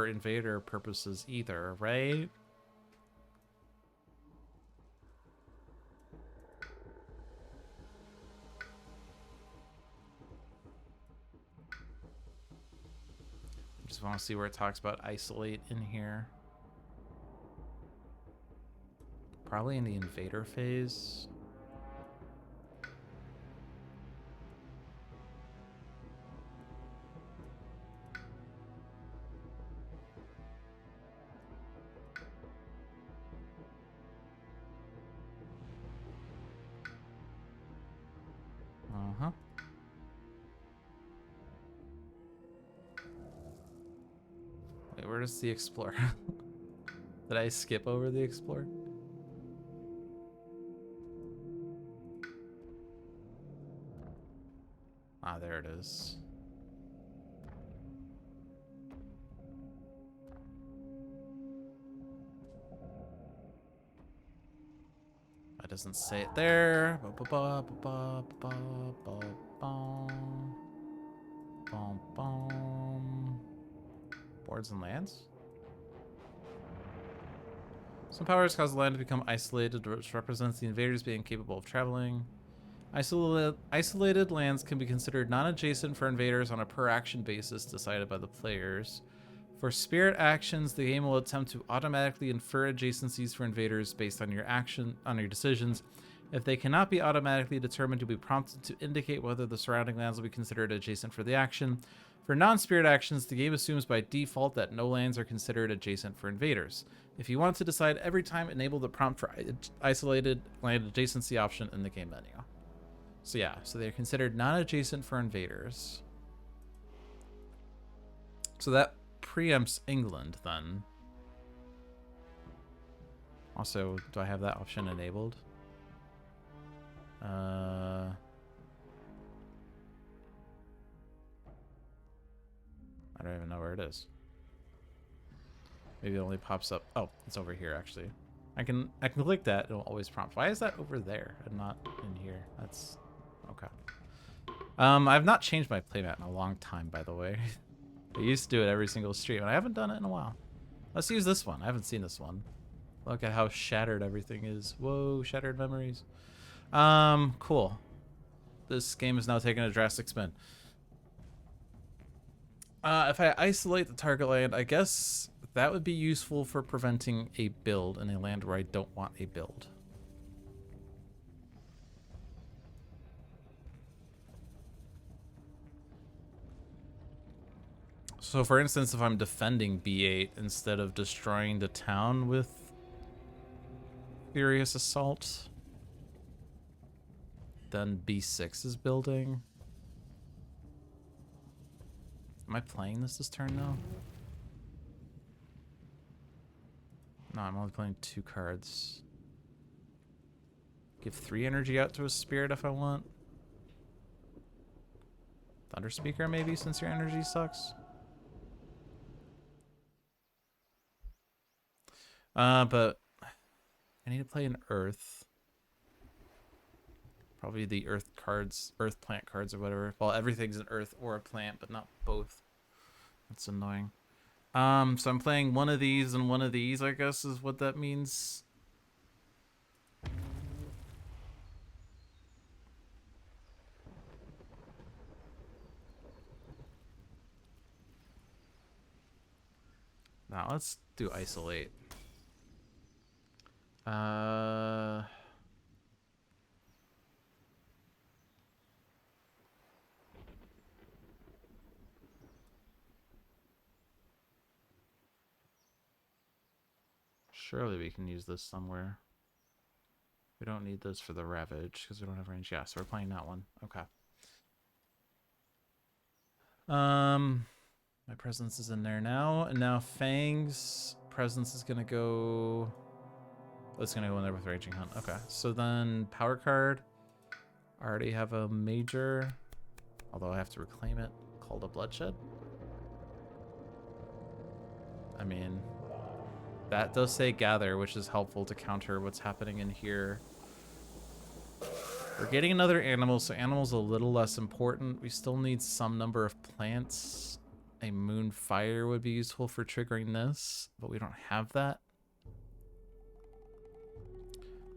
invader purposes either, right? Just want to see where it talks about isolate in here. Probably in the invader phase. Uh-huh. Wait, where does the Explorer? Did I skip over the Explorer? Ah, there it is. It doesn't say it there. Boards and lands? Some powers cause the land to become isolated, which represents the invaders being incapable of traveling. Isolated lands can be considered non-adjacent for invaders on a per-action basis decided by the players. For spirit actions, the game will attempt to automatically infer adjacencies for invaders based on your decisions. If they cannot be automatically determined, you'll be prompted to indicate whether the surrounding lands will be considered adjacent for the action. For non-spirit actions, the game assumes by default that no lands are considered adjacent for invaders. If you want to decide every time, enable the prompt for isolated land adjacency option in the game menu. So yeah, so they're considered non-adjacent for invaders. So that preempts England then. Also, do I have that option enabled? I don't even know where it is. Maybe it only pops up. Oh, it's over here actually. I can click that. It'll always prompt. Why is that over there and not in here? That's okay. I've not changed my playmat in a long time, by the way. I used to do it every single stream, and I haven't done it in a while. Let's use this one. I haven't seen this one. Look at how shattered everything is. Whoa, shattered memories. Cool. This game is now taking a drastic spin. If I isolate the target land, I guess that would be useful for preventing a build in a land where I don't want a build. So for instance, if I'm defending B8 instead of destroying the town with Furious Assault, then B6 is building. Am I playing this turn now? No, I'm only playing 2 cards. Give 3 energy out to a spirit if I want. Thunder Speaker maybe, since your energy sucks. But I need to play an Earth. Probably the Earth cards, Earth plant cards or whatever. Well, everything's an Earth or a plant, but not both. That's annoying. So I'm playing one of these and one of these, I guess is what that means. Now let's do isolate. Surely we can use this somewhere. We don't need this for the Ravage because we don't have range. Yeah, so we're playing that one. Okay. My presence is in there now, and now Fang's presence is gonna go. Oh, it's gonna go in there with Raging Hunt. Okay, so then power card. I already have a major, although I have to reclaim it. Called a Bloodshed. I mean, that does say gather, which is helpful to counter what's happening in here. We're getting another animal, so animal's a little less important. We still need some number of plants. A Moonfire would be useful for triggering this, but we don't have that.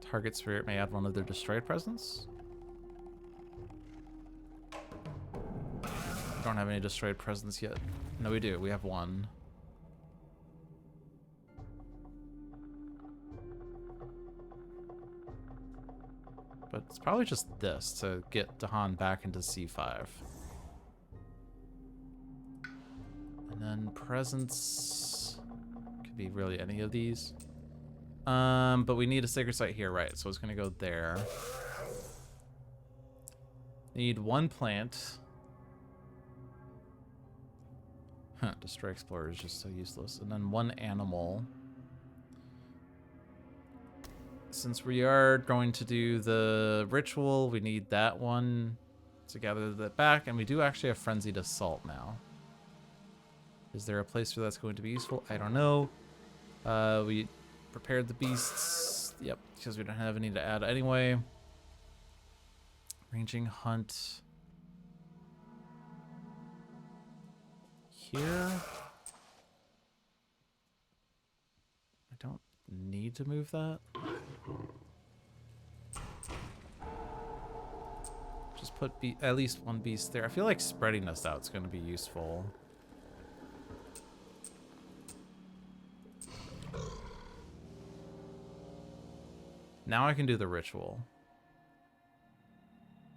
Target spirit may add one of their destroyed presence. Don't have any destroyed presence yet. No, we do. We have one. But it's probably just this to get Dahan back into C5. And then presence could be really any of these. But we need a sacred site here, right? So it's gonna go there. Need 1 plant. Huh, Destroy Explorer is just so useless. And then 1 animal. Since we are going to do the ritual, we need that one to gather that back. And we do actually have Frenzied Assault now. Is there a place where that's going to be useful? I don't know. We prepared the beasts. Yep, because we don't have any to add anyway. Ranging Hunt. Here. I don't need to move that. Just put at least 1 beast there. I feel like spreading this out is going to be useful. Now I can do the ritual.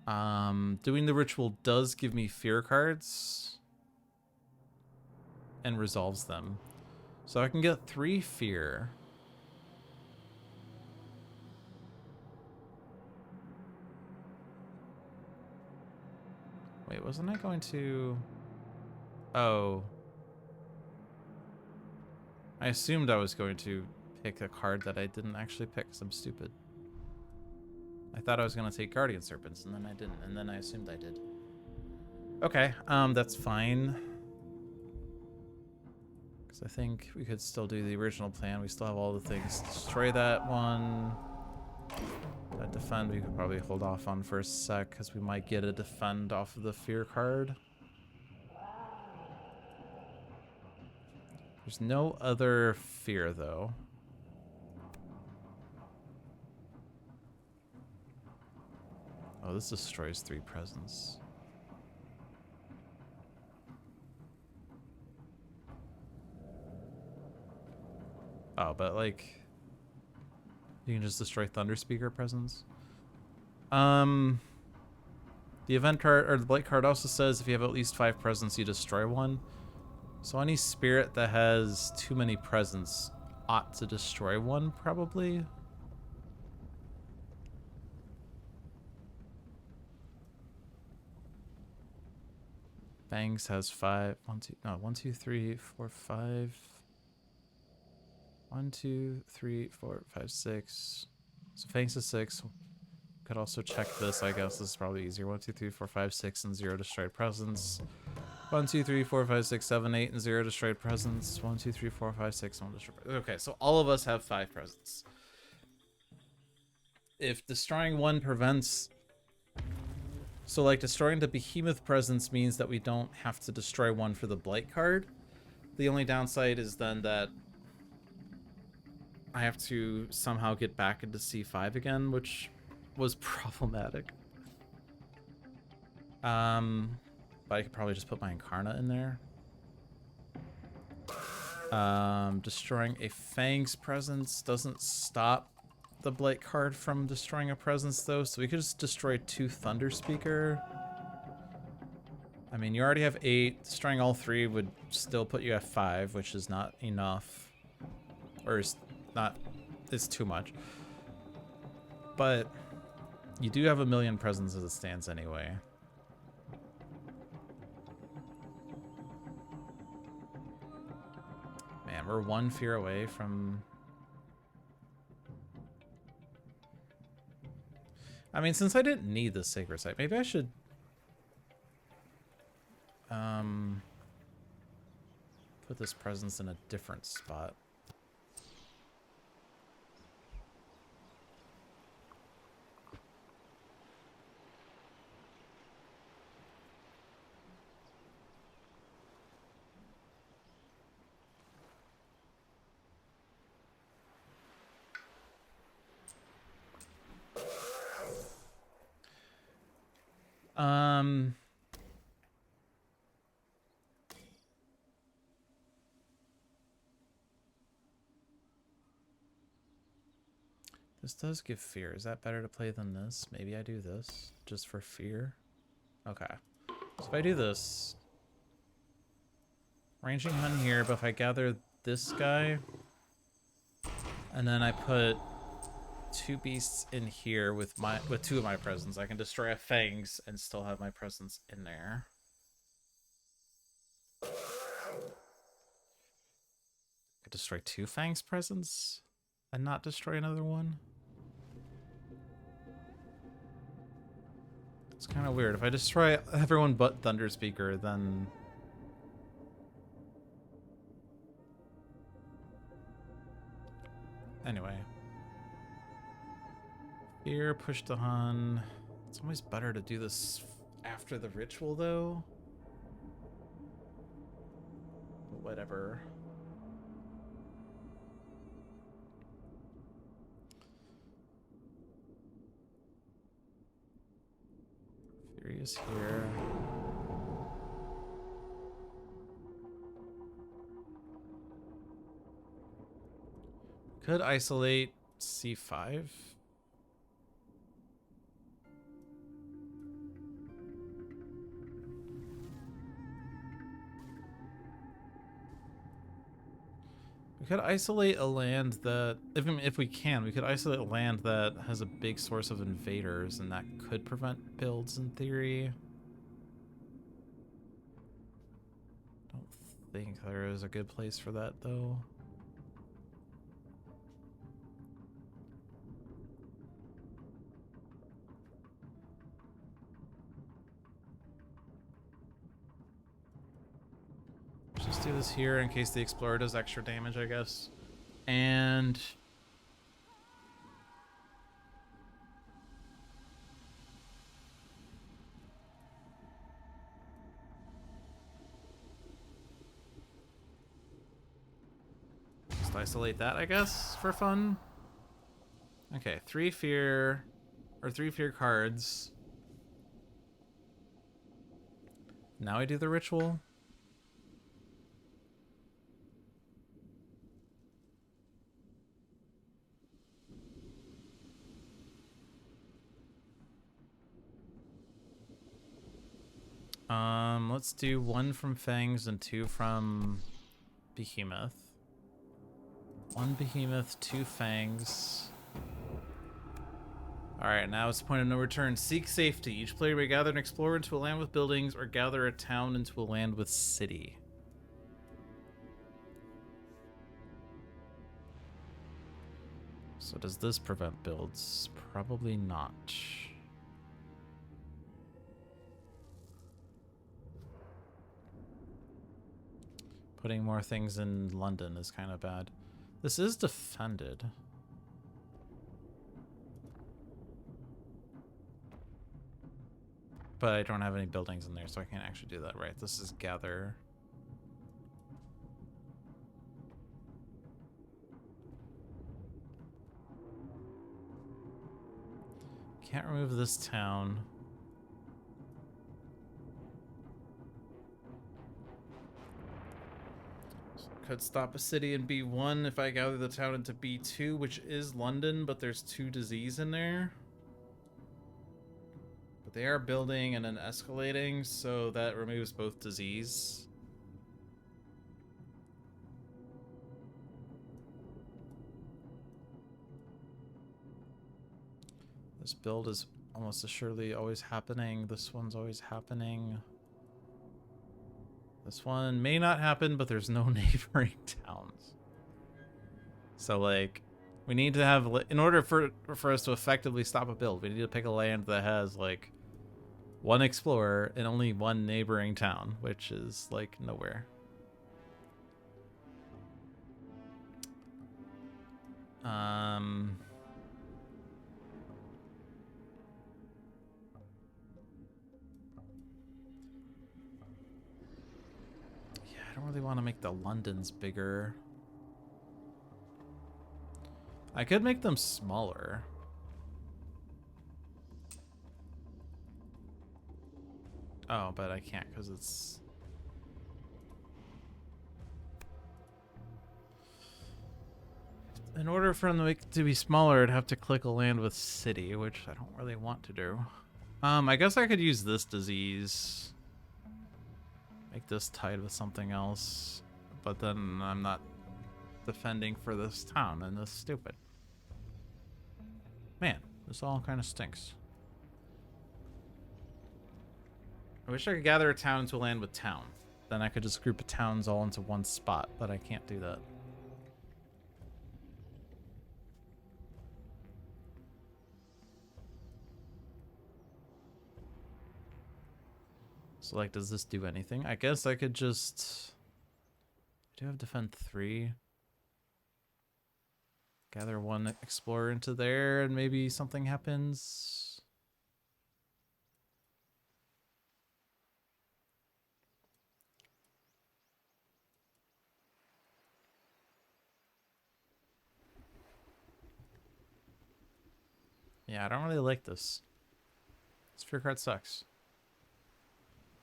Doing the ritual does give me fear cards and resolves them. So I can get 3 fear. Wait, wasn't I going to... Oh. I assumed I was going to pick a card that I didn't actually pick because I'm stupid. I thought I was going to take Guardian Serpents, and then I didn't, and then I assumed I did. Okay, that's fine. Because I think we could still do the original plan. We still have all the things. Destroy that one. That defend we could probably hold off on for a sec because we might get a defend off of the fear card. There's no other fear though. Oh, this destroys 3 presence. Oh, but like you can just destroy Thunder Speaker presence. The event card or the blight card also says if you have at least 5 presence, you destroy 1. So any spirit that has too many presence ought to destroy 1, probably. Fangs has 5. 1, 2, no, 1, 2, 3, 4, 5. 1, 2, 3, 4, 5, 6. So Fangs is 6. Could also check this, I guess. This is probably easier. 1, 2, 3, 4, 5, 6, and 0 destroyed presence. 1, 2, 3, 4, 5, 6, 7, 8, and 0 destroyed presence. 1, 2, 3, 4, 5, 6, 1 destroyed presence. Okay, so all of us have 5 presence. If destroying 1 prevents... So, like, destroying the Behemoth presence means that we don't have to destroy 1 for the Blight card. The only downside is then that I have to somehow get back into C5 again, which was problematic. But I could probably just put my Incarnate in there. Destroying a Fang's presence doesn't stop the Blight card from destroying a presence, though, so we could just destroy 2 Thunder Speaker. I mean, you already have 8. Destroying all 3 would still put you at 5, which is not enough. Or is not... It's too much. But you do have a million presence as it stands anyway. Man, we're 1 fear away from... I mean, since I didn't need the Sacred Site, maybe I should... put this presence in a different spot. This does give fear. Is that better to play than this? Maybe I do this just for fear. Okay. So if I do this, ranging hunt here, but if I gather this guy, and then I put 2 beasts in here with 2 of my presence, I can destroy a Fangs and still have my presence in there. I could destroy 2 Fangs presence and not destroy another one. It's kind of weird. If I destroy everyone but Thunder Speaker, then... Anyway. Fear, push to Hun. It's always better to do this after the ritual, though. But whatever. Furious here. Could isolate C5. We could isolate a land that, if we can, we could isolate a land that has a big source of invaders, and that could prevent builds in theory. Don't think there is a good place for that, though. Just do this here in case the Explorer does extra damage, I guess. And... just isolate that, I guess, for fun. Okay, 3 fear cards. Now I do the ritual. Let's do 1 from Fangs and 2 from Behemoth. 1 Behemoth, 2 Fangs. Alright, now it's the point of no return. Seek safety. Each player may gather an explorer into a land with buildings or gather a town into a land with city. So does this prevent builds? Probably not. Putting more things in London is kind of bad. This is defended. But I don't have any buildings in there, so I can't actually do that right. This is gather. Can't remove this town. Could stop a city in B1 if I gather the town into B2, which is London, but there's 2 disease in there. But they are building and then escalating, so that removes both disease. This build is almost assuredly always happening. This one's always happening. This one may not happen, but there's no neighboring towns. So, like, we need to have... In order for us to effectively stop a build, we need to pick a land that has, like, 1 explorer and only 1 neighboring town, which is, like, nowhere. I don't really want to make the Londons bigger. I could make them smaller. Oh, but I can't because it's... In order for them to be smaller, I'd have to click a land with city, which I don't really want to do. I guess I could use this disease. Make this tied with something else, but then I'm not defending for this town, and that's stupid. Man, this all kind of stinks. I wish I could gather a town into a land with town. Then I could just group the towns all into one spot, but I can't do that. So, like, does this do anything? I guess I could just... I do have defend 3. Gather 1 explorer into there, and maybe something happens. Yeah, I don't really like this. This fear card sucks.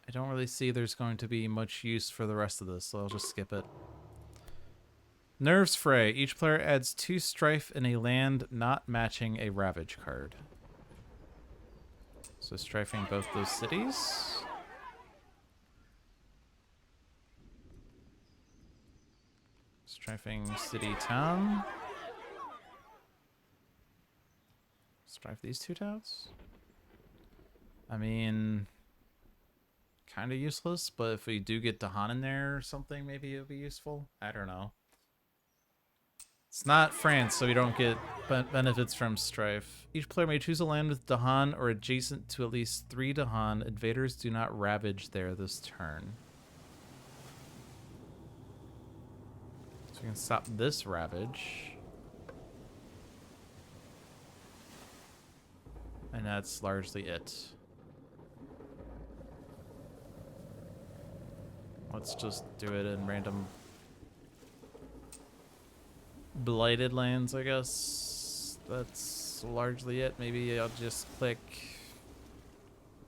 I don't really see there's going to be much use for the rest of this, so I'll just skip it. Nerves Fray. Each player adds 2 strife in a land not matching a Ravage card. So strifing both those cities. Strifing city town. Strife these 2 towns. I mean... kind of useless, but if we do get Dahan in there or something, maybe it'll be useful. I don't know. It's not France, so we don't get benefits from strife. Each player may choose a land with Dahan or adjacent to at least 3 Dahan. Invaders do not ravage there this turn. we can stop this ravage. And that's largely it. Let's just do it in random blighted lands, I guess. That's largely it. Maybe I'll just click...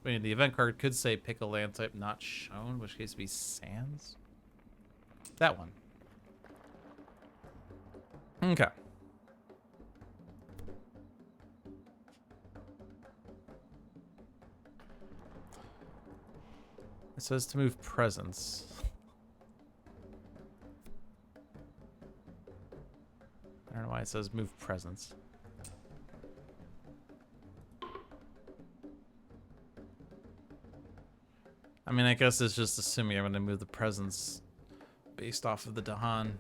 I mean, the event card could say pick a land type not shown, in which case it'd be sands. That one. Okay. It says to move presence. I don't know why it says move presence. I mean, I guess it's just assuming I'm going to move the presence based off of the Dahan.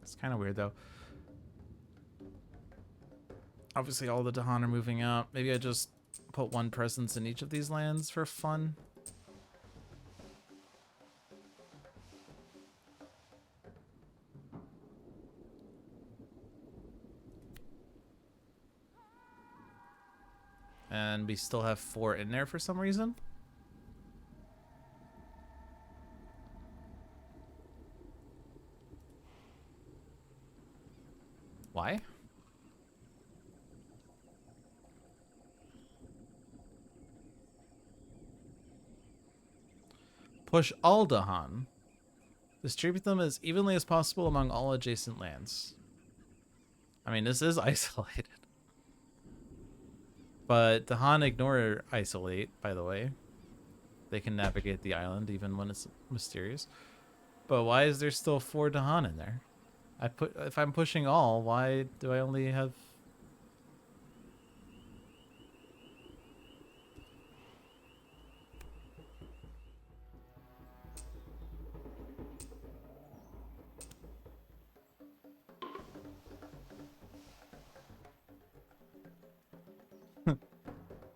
It's kind of weird, though. Obviously, all the Dahan are moving out. Maybe I just put one presence in each of these lands for fun. And we still have 4 in there for some reason. Why? Push all Dahan. Distribute them as evenly as possible among all adjacent lands. I mean, this is isolated. But Dahan ignore isolate, by the way. They can navigate the island even when it's mysterious. But why is there still 4 Dahan in there? If I'm pushing all, why do I only have...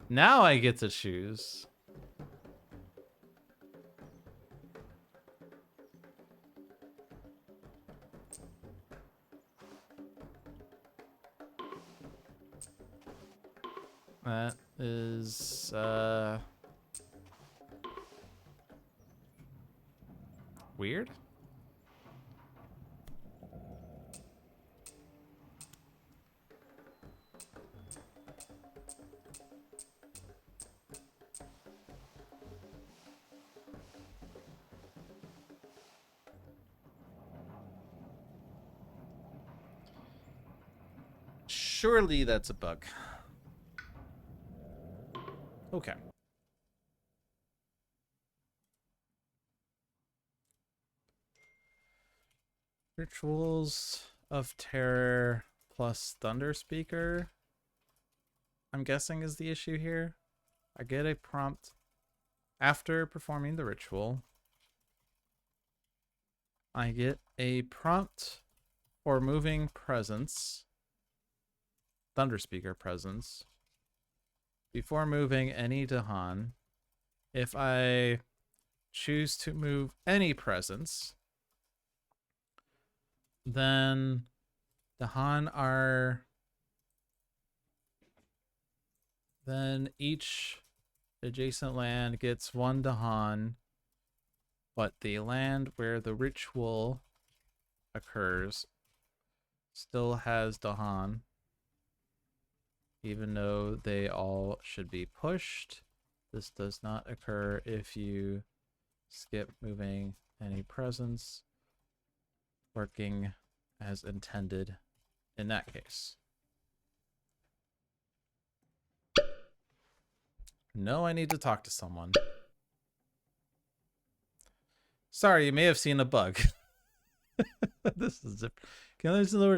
Now I get to choose. That is, weird. Surely that's a bug. Okay. Rituals of Terror plus Thunder Speaker, I'm guessing, is the issue here. I get a prompt after performing the ritual. I get a prompt for moving presence, Thunder Speaker presence, before moving any Dahan. If I choose to move any presence, then Dahan are... Then each adjacent land gets 1 Dahan, but the land where the ritual occurs still has Dahan, even though they all should be pushed. This does not occur if you skip moving any presence, working as intended in that case. No, I need to talk to someone. Sorry, you may have seen a bug. This is different. Can I listen to the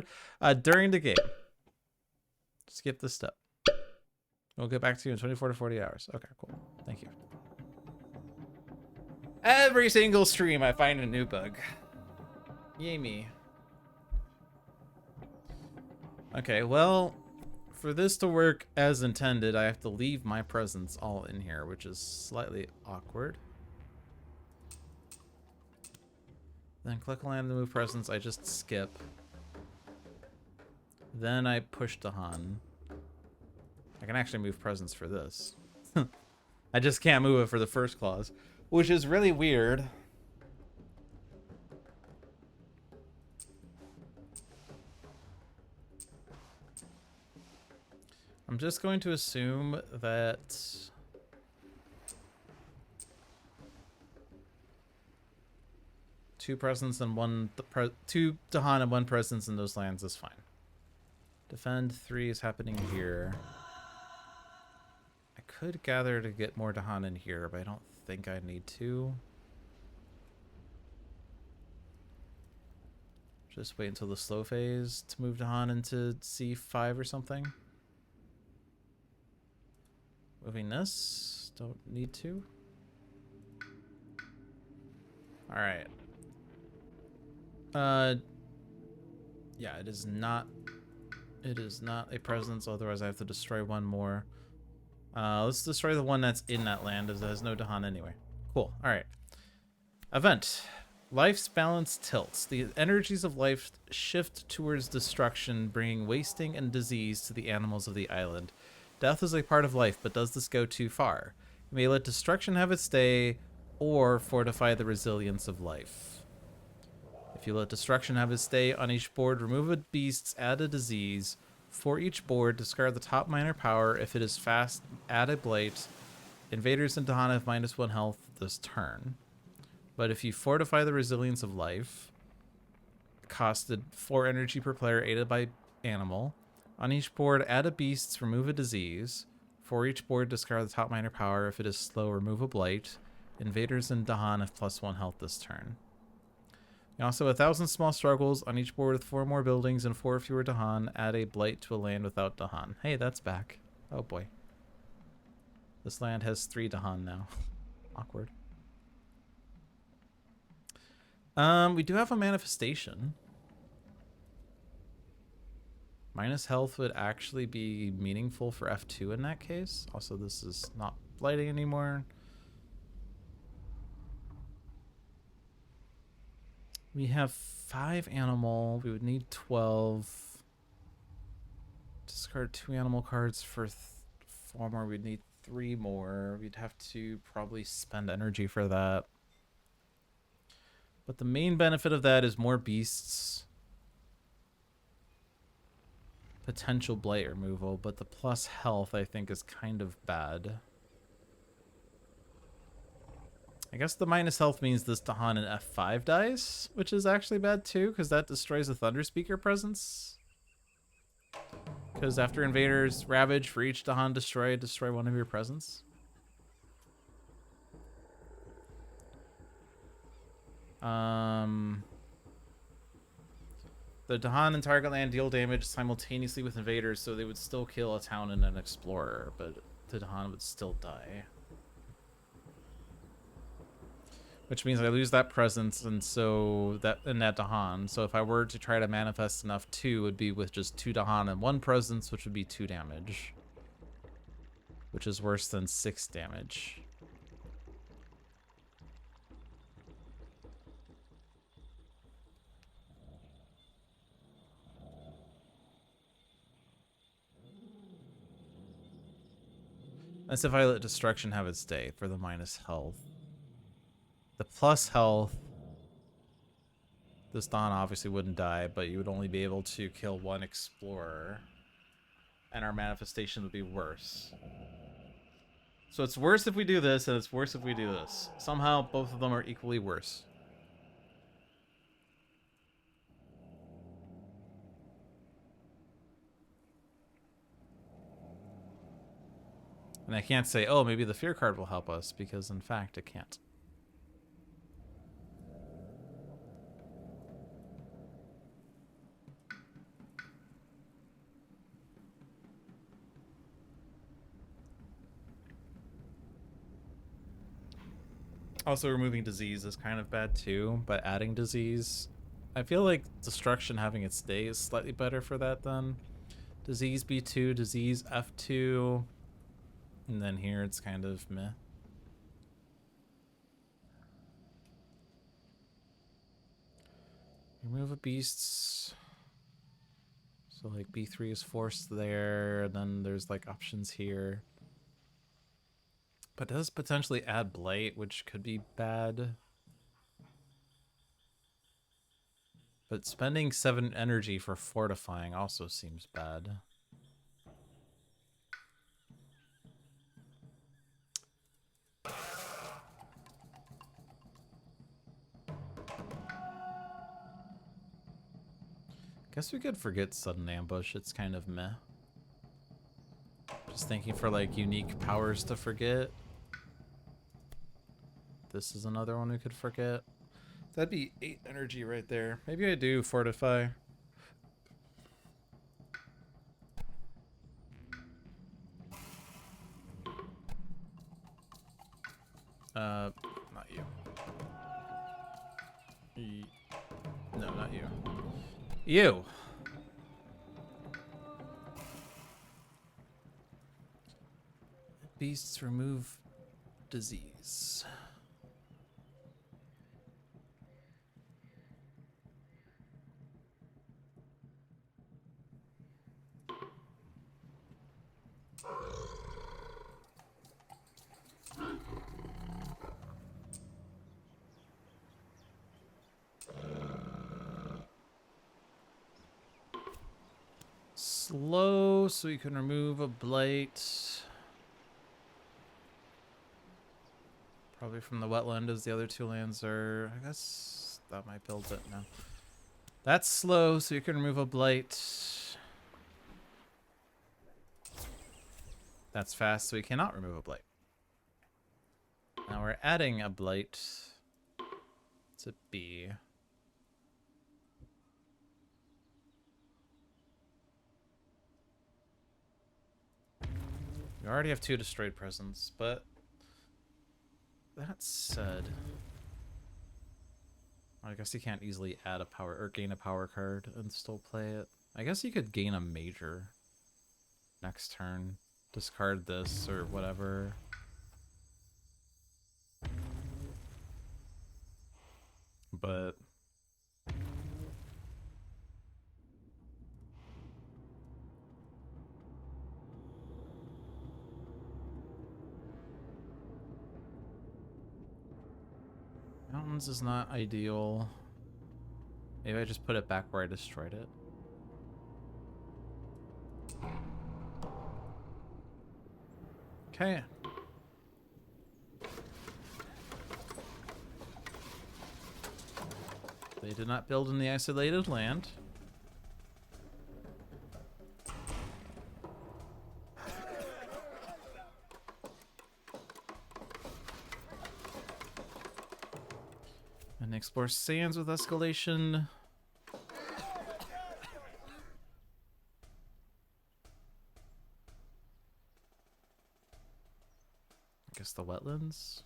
word? During the game. Skip this step. We'll get back to you in 24 to 40 hours. Okay, cool. Thank you. Every single stream I find a new bug. Yay me. Okay, well, for this to work as intended, I have to leave my presence all in here, which is slightly awkward. Then click land to move presence. I just skip. Then I push Dahan. I can actually move presence for this. I just can't move it for the first clause, which is really weird. I'm just going to assume that two presence and two Dahan and one presence in those lands is fine. Defend 3 is happening here. I could gather to get more Dahan in here, but I don't think I need to. Just wait until the slow phase to move Dahan into C5 or something. Moving this. Don't need to. Alright. Yeah, it is not a presence, otherwise I have to destroy one more. Let's destroy the one that's in that land, as it has no Dahan anyway. Cool. Alright. Event. Life's balance tilts. The energies of life shift towards destruction, bringing wasting and disease to the animals of the island. Death is a part of life, but does this go too far? You may let destruction have its day, or fortify the resilience of life. If you let destruction have its day, on each board, remove a beast, add a disease. For each board, discard the top minor power. If it is fast, add a blight. Invaders and Dahan have -1 health this turn. But if you fortify the resilience of life, costed 4 energy per player, aided by animal. On each board, add a beast, remove a disease. For each board, discard the top minor power. If it is slow, remove a blight. Invaders and Dahan have +1 health this turn. Also, 1,000 small struggles. On each board with 4 more buildings and 4 fewer Dahan, add a blight to a land without Dahan. Hey, that's back. Oh boy. This land has 3 Dahan now. Awkward. We do have a manifestation. Minus health would actually be meaningful for F2 in that case. Also, this is not blighting anymore. We have 5 animal. We would need 12. Discard 2 animal cards for 4 more. We'd need 3 more. We'd have to probably spend energy for that. But the main benefit of that is more beasts. Potential blight removal, but the plus health I think is kind of bad. I guess the minus health means this Dahan in F5 dies, which is actually bad too, because that destroys a Thunder Speaker presence. Because after invaders ravage, for each Dahan destroyed, destroy one of your presence. The Dahan and target land deal damage simultaneously with invaders, so they would still kill a town and an explorer, but the Dahan would still die. Which means I lose that presence, and so that Dahan. So if I were to try to manifest enough 2, it would be with just 2 Dahan and 1 presence, which would be 2 damage. Which is worse than 6 damage. That's if I let destruction have its day for the minus health. The plus health, this Dawn obviously wouldn't die, but you would only be able to kill 1 explorer. And our manifestation would be worse. So it's worse if we do this, and it's worse if we do this. Somehow, both of them are equally worse. And I can't say, oh, maybe the fear card will help us, because in fact it can't. Also, removing disease is kind of bad too, but adding disease, I feel like destruction having its day is slightly better for that then. Disease B2, disease F2, and then here it's kind of meh. Remove a beasts. So like B3 is forced there, and then there's like options here. But it does potentially add blight, which could be bad. But spending 7 energy for fortifying also seems bad. Guess we could forget sudden ambush. It's kind of meh. Just thinking for like unique powers to forget. This is another one we could forget. That'd be 8 energy right there. Maybe I do fortify. Not you. No, not you. You! Beasts remove disease. Slow, so we can remove a blight. Probably from the wetland, as the other 2 lands are. I guess that might build it now. That's slow, so you can remove a blight. That's fast, so we cannot remove a blight. Now we're adding a blight to B. We already have 2 destroyed presence, but that said, I guess you can't easily add a power or gain a power card and still play it. I guess you could gain a major next turn, discard this or whatever. But mountains is not ideal. Maybe I just put it back where I destroyed it. Okay. They did not build in the isolated land. And explore sands with escalation. I guess the wetlands.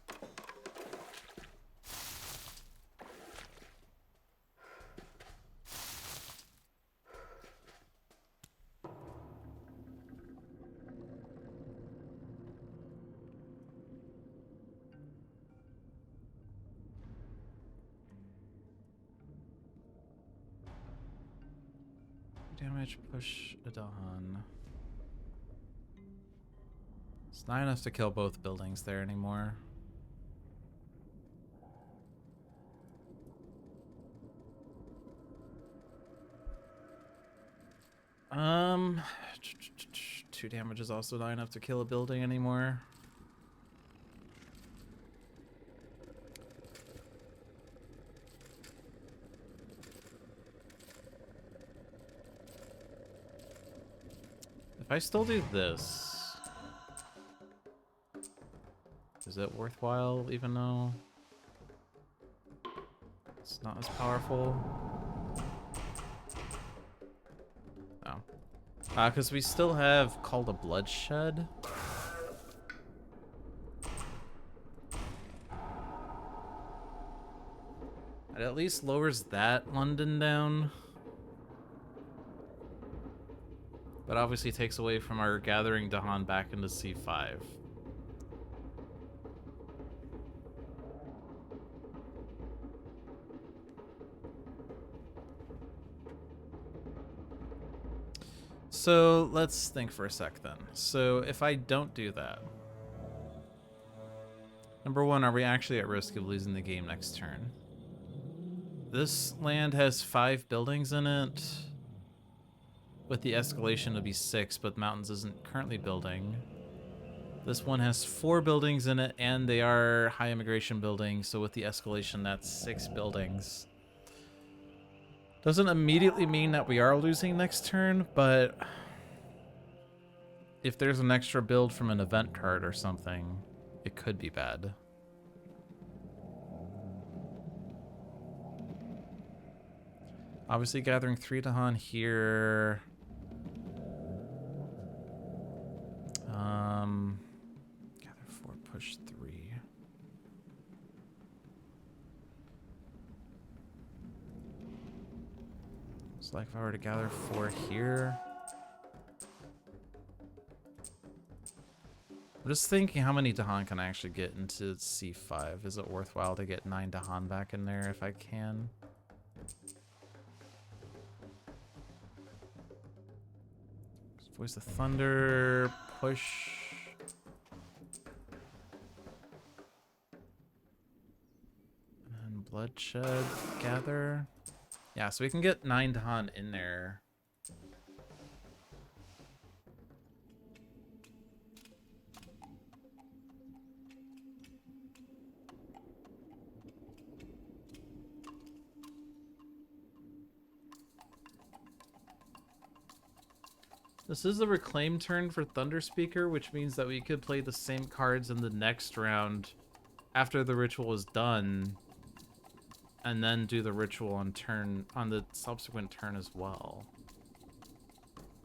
Damage, push a Dahan. It's not enough to kill both buildings there anymore. Um, 2 damage is also not enough to kill a building anymore. If I still do this, is it worthwhile even though it's not as powerful? No. Because we still have Call to Bloodshed. It at least lowers that London down. But obviously takes away from our gathering Dahan back into C5. So let's think for a sec then. So if I don't do that, number one, are we actually at risk of losing the game next turn? This land has 5 buildings in it. With the escalation, it'll be 6, but Mountains isn't currently building. This one has 4 buildings in it, and they are high immigration buildings, so with the escalation, that's 6 buildings. Doesn't immediately mean that we are losing next turn, but if there's an extra build from an event card or something, it could be bad. Obviously gathering 3 Dahan here. Gather 4, push 3. It's like if I were to gather 4 here. I'm just thinking how many Dahan can I actually get into C5? Is it worthwhile to get 9 Dahan back in there if I can? Voice of Thunder, push. And Bloodshed, gather. Yeah, so we can get 9 Dahan in there. This is a reclaim turn for Thunder Speaker, which means that we could play the same cards in the next round after the ritual is done, and then do the ritual on the subsequent turn as well.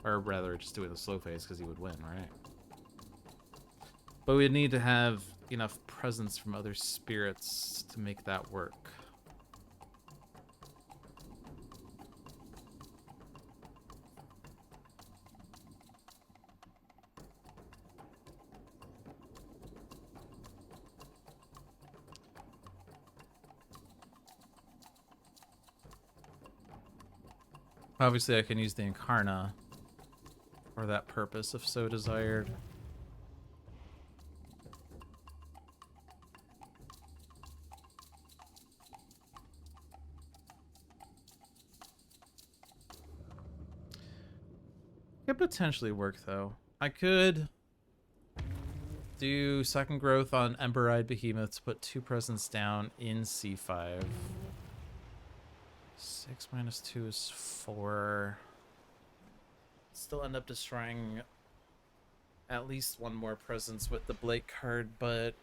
Or rather, just do it in the slow phase because he would win, right? But we'd need to have enough presence from other spirits to make that work. Obviously, I can use the Incarna for that purpose if so desired. Could potentially work though. I could do second growth on Emberide Behemoth to put 2 presence down in C5. 6 minus 2 is 4. Still end up destroying at least 1 more presence with the Blake card, but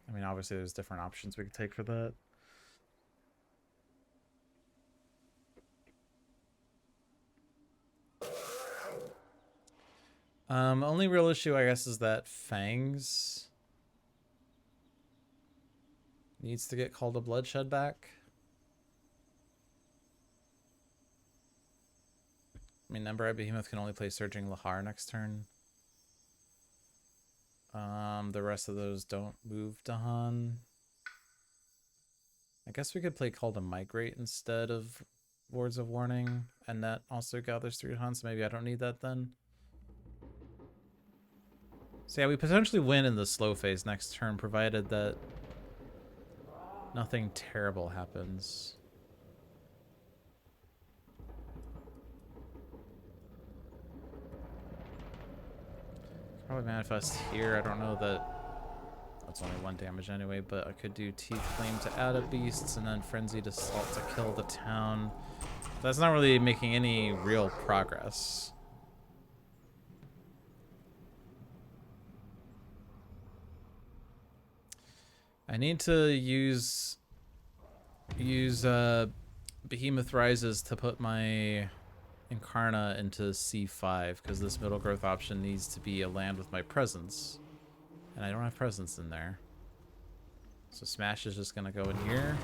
I mean, obviously there's different options we could take for that. Only real issue, I guess, is that Fangs needs to get Call to Bloodshed back. I mean, Emberite Behemoth can only play Surging Lahar next turn. The rest of those don't move Dahan. I guess we could play Call to Migrate instead of Words of Warning, and that also gathers 3 Dahan, so maybe I don't need that then. So yeah, we potentially win in the slow phase next turn, provided that nothing terrible happens. Probably manifest here. I don't know that that's only 1 damage anyway, but I could do Teeth Flame to add a beasts and then Frenzied Assault to kill the town. That's not really making any real progress. I need to use Behemoth Rises to put my Incarna into C5 because this middle growth option needs to be a land with my presence, and I don't have presence in there. So Smash is just gonna go in here,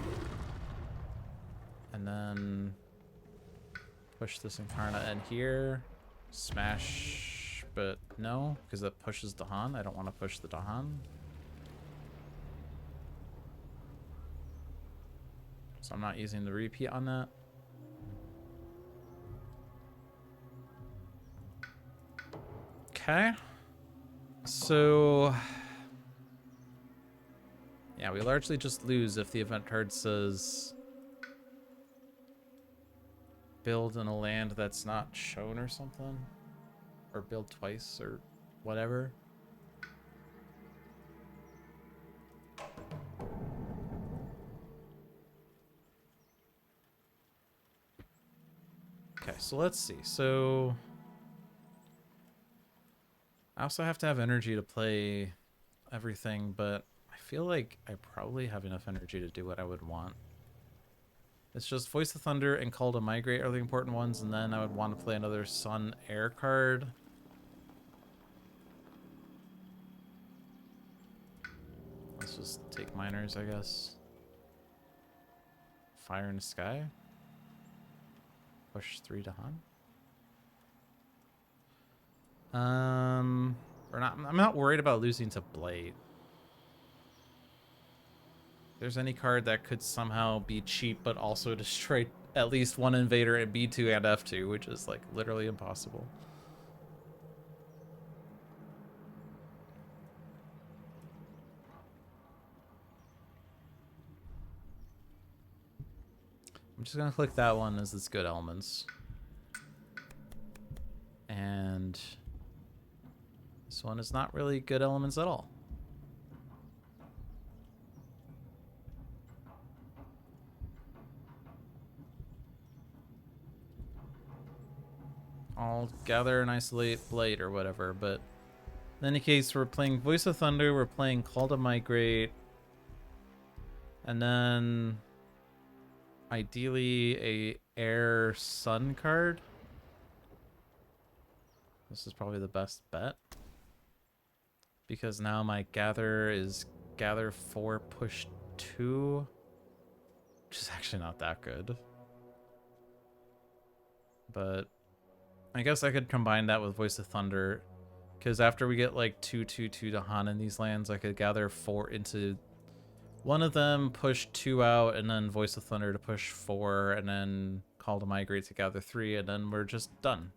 and then push this Incarna in here. Smash, but no, because that pushes Dahan. I don't want to push the Dahan. So I'm not using the repeat on that. Okay. So... yeah, we largely just lose if the event card says... build in a land that's not shown or something. Or build twice or whatever. Okay, so let's see. So... I also have to have energy to play everything, but I feel like I probably have enough energy to do what I would want. It's just Voice of Thunder and Call to Migrate are the important ones, and then I would want to play another Sun Air card. Let's just take minors, I guess. Fire in the Sky. Push 3 to Han. I'm not worried about losing to Blade. If there's any card that could somehow be cheap but also destroy at least one invader at B2 and F2, which is like literally impossible. I'm just gonna click that one as its good elements. And this one is not really good elements at all. I'll gather and isolate Blade or whatever, but in any case, we're playing Voice of Thunder, we're playing Call to Migrate, and then ideally a Air Sun card. This is probably the best bet. Because now my gather is gather 4, push 2, which is actually not that good. But I guess I could combine that with Voice of Thunder, because after we get like 2/2/2 to Han in these lands, I could gather 4 into one of them, push 2 out, and then Voice of Thunder to push 4, and then Call to Migrate to gather 3, and then we're just done.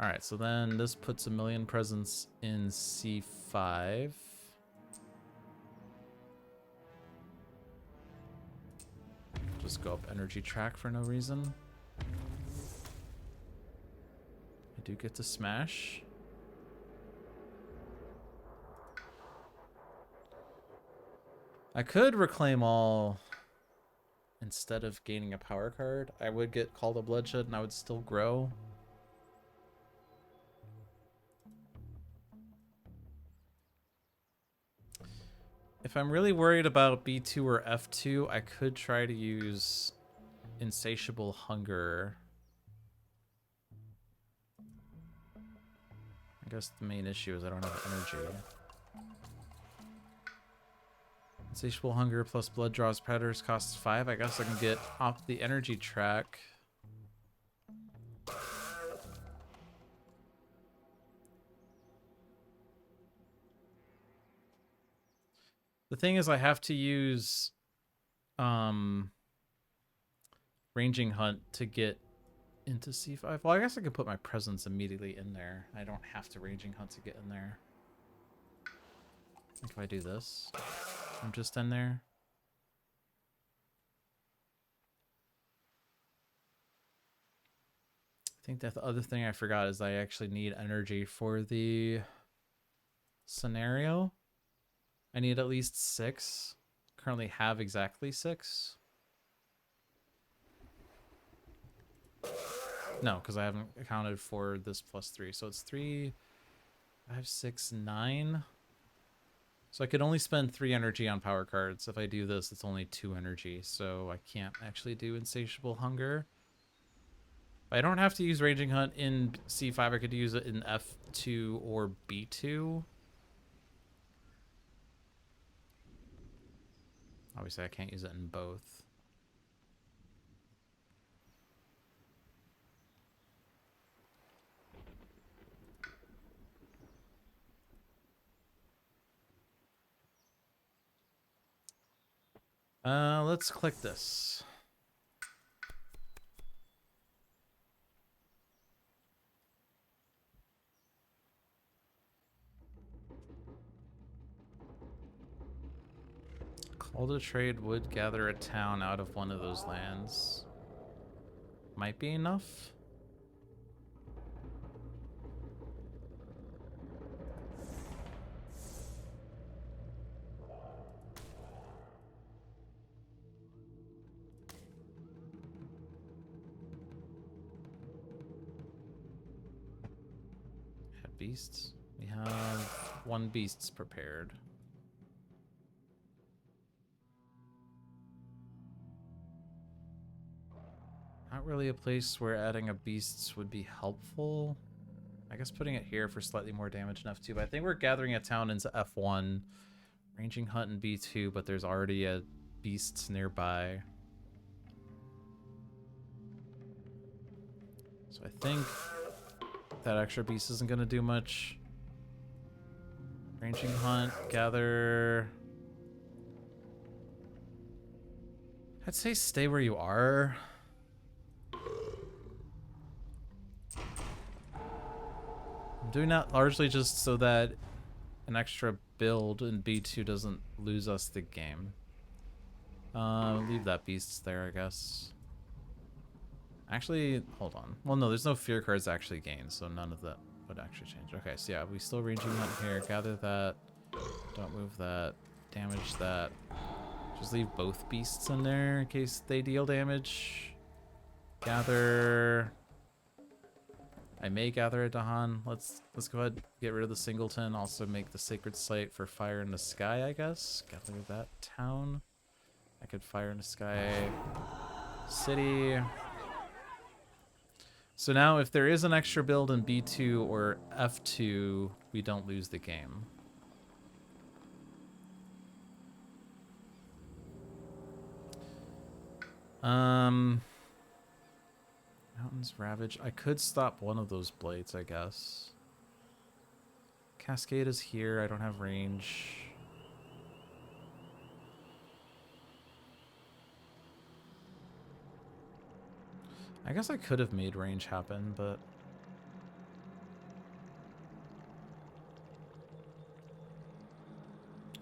Alright, so then this puts a million presence in C5. Just go up energy track for no reason. I do get to smash. I could reclaim all instead of gaining a power card. I would get Call to Bloodshed and I would still grow. If I'm really worried about B2 or F2, I could try to use Insatiable Hunger. I guess the main issue is I don't have energy. Insatiable Hunger plus Blood Draws Predators costs 5. I guess I can get off the energy track. The thing is I have to use Ranging Hunt to get into C5. Well, I guess I could put my presence immediately in there. I don't have to Ranging Hunt to get in there. If I do this, I'm just in there. I think that the other thing I forgot is I actually need energy for the scenario. I need at least 6. Currently have exactly 6. No, because I haven't accounted for this +3. So it's 3, 5, 6, 9. So I could only spend 3 energy on power cards. If I do this, it's only 2 energy. So I can't actually do Insatiable Hunger. But I don't have to use Raging Hunt in C5. I could use it in F2 or B2. Obviously, I can't use it in both. Let's click this. Call to trade would gather a town out of one of those lands. Might be enough. Have beasts. We have 1 beasts prepared. Not really a place where adding a beasts would be helpful. I guess putting it here for slightly more damage in F2, but I think we're gathering a town into F1. Ranging hunt in B2, but there's already a beasts nearby. So I think that extra beast isn't going to do much. Ranging hunt, gather. I'd say stay where you are. I'm doing that largely just so that an extra build in B2 doesn't lose us the game. Leave that beast there, I guess. Actually, hold on. Well, no, there's no fear cards actually gained, so none of that would actually change. Okay, so yeah, we still ranging hunt here. Gather that. Don't move that. Damage that. Just leave both beasts in there in case they deal damage. Gather. I may gather a Dahan. Let's go ahead and get rid of the Singleton. Also make the Sacred Site for Fire in the Sky, I guess. Gather that town. I could Fire in the Sky city. So now if there is an extra build in B2 or F2, we don't lose the game. Mountains Ravage. I could stop one of those blades, I guess. Cascade is here. I don't have range. I guess I could have made range happen, but...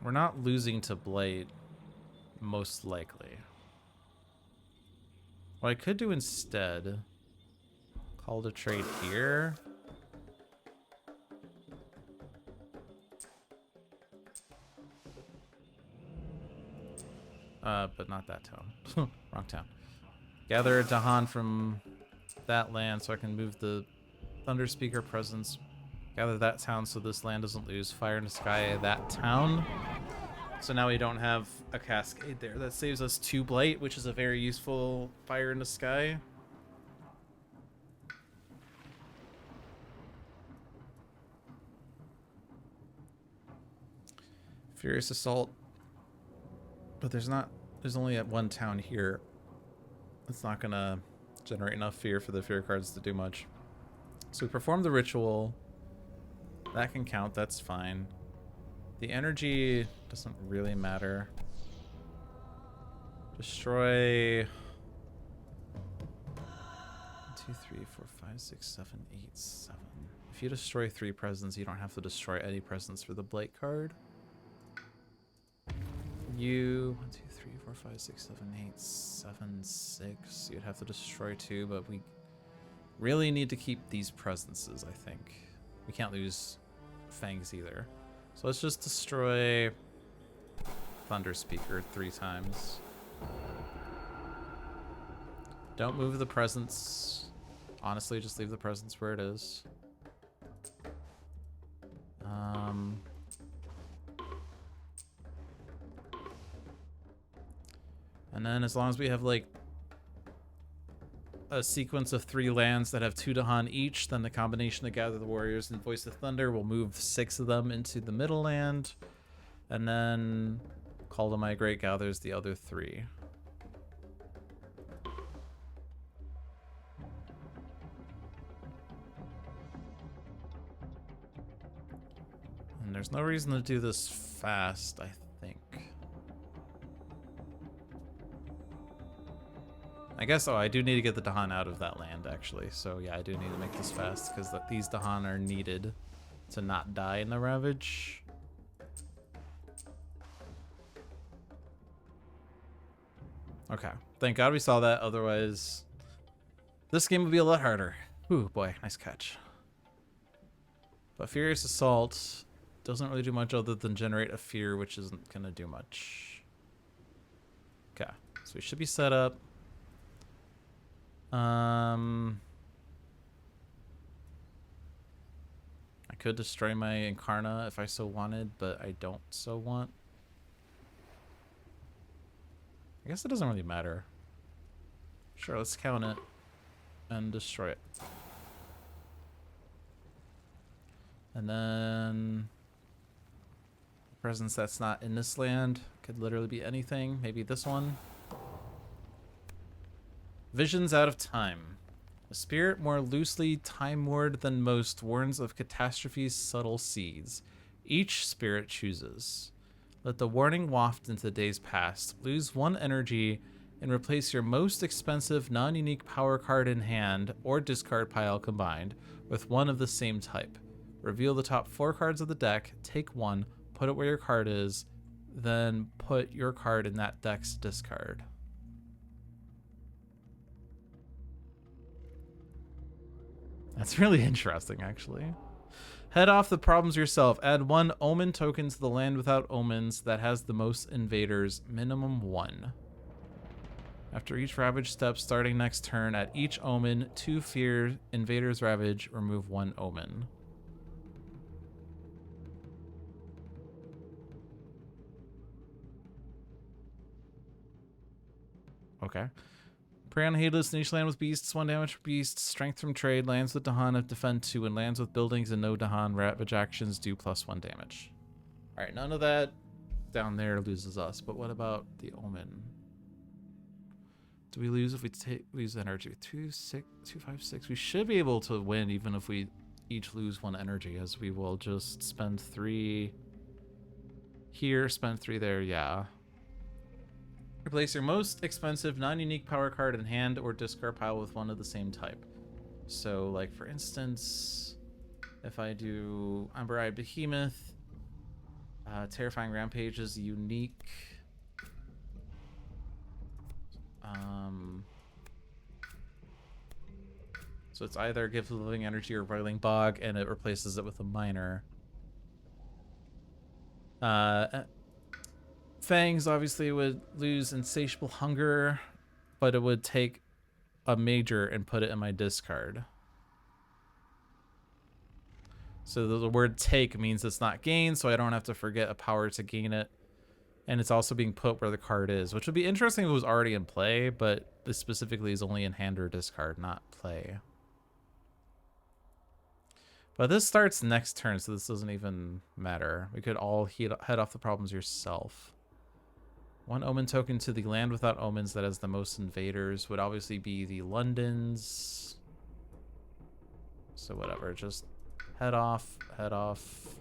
we're not losing to Blade, most likely. What I could do instead... call to trade here. But not that town. Wrong town. Gather a Dahan from that land so I can move the Thunder Speaker presence. Gather that town so this land doesn't lose. Fire in the Sky that town. So now we don't have a Cascade there. That saves us 2 Blight, which is a very useful Fire in the Sky. Furious Assault. But there's only at 1 town here. It's not gonna generate enough fear for the fear cards to do much. So we perform the ritual. That can count, that's fine. The energy doesn't really matter. Destroy 1, 2, 3, 4, 5, 6, 7, 8, 7. If you destroy 3 presents, you don't have to destroy any presents for the Blight card. You 1, 2, 3, 4, 5, 6, 7, 8, 7, 6. You'd have to destroy 2, but we really need to keep these presences, I think. We can't lose Fangs either. So let's just destroy Thunder Speaker 3 times. Don't move the presence. Honestly, just leave the presence where it is. And then as long as we have like a sequence of 3 lands that have 2 Dahan each, then the combination of Gather the Warriors and Voice of Thunder will move 6 of them into the middle land. And then Call to Migrate gathers the other 3. And there's no reason to do this fast, I think. I guess, oh, I do need to get the Dahan out of that land, actually. So, yeah, I do need to make this fast, because these Dahan are needed to not die in the Ravage. Okay. Thank God we saw that. Otherwise, this game would be a lot harder. Ooh, boy. Nice catch. But Furious Assault doesn't really do much other than generate a fear, which isn't going to do much. Okay. So we should be set up. I could destroy my Incarna if I so wanted, but I don't so want. I guess it doesn't really matter. Sure, let's count it and destroy it. And then presence that's not in this land could literally be anything. Maybe this one. Visions out of time. A spirit more loosely time-moored than most warns of catastrophe's subtle seeds. Each spirit chooses. Let the warning waft into the days past. Lose 1 energy and replace your most expensive non-unique power card in hand or discard pile combined with one of the same type. Reveal the top 4 cards of the deck, take 1, put it where your card is, then put your card in that deck's discard. That's really interesting, actually. Head off the problems yourself. Add 1 omen token to the land without omens that has the most invaders, minimum 1. After each ravage step starting next turn, at each omen, 2 fear, invaders ravage, remove 1 omen. Okay. Prey on Hadeless in each land with beasts, 1 damage for beasts, strength from trade, lands with Dahan of defend 2, and lands with buildings and no Dahan ravage actions do +1 damage. Alright, none of that down there loses us, but what about the omen? Do we lose if we lose energy? 2, 6, 2, 5, 6. We should be able to win even if we each lose 1 energy, as we will just spend 3 here, spend 3 there, yeah. Replace your most expensive non-unique power card in hand or discard pile with 1 of the same type. So, like, for instance, if I do Umber-Eyed Behemoth, Terrifying Rampage is unique. So it's either Gift of Living Energy or Boiling Bog, and it replaces it with a minor. Fangs obviously would lose Insatiable Hunger, but it would take a major and put it in my discard. So the word take means it's not gained, so I don't have to forget a power to gain it. And it's also being put where the card is, which would be interesting if it was already in play, but this specifically is only in hand or discard, not play. But this starts next turn, so this doesn't even matter. We could all head off the problems yourself. 1 omen token to the land without omens that has the most invaders would obviously be the Londons. So whatever, just head off, head off,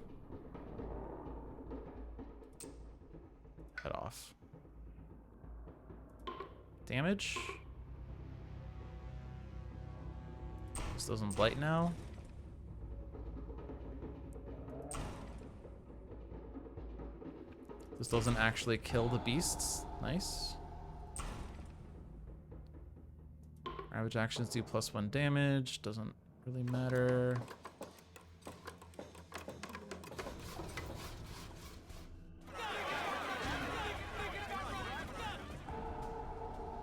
head off. Damage. This doesn't blight now. This doesn't actually kill the beasts. Nice. Ravage actions do +1 damage. Doesn't really matter.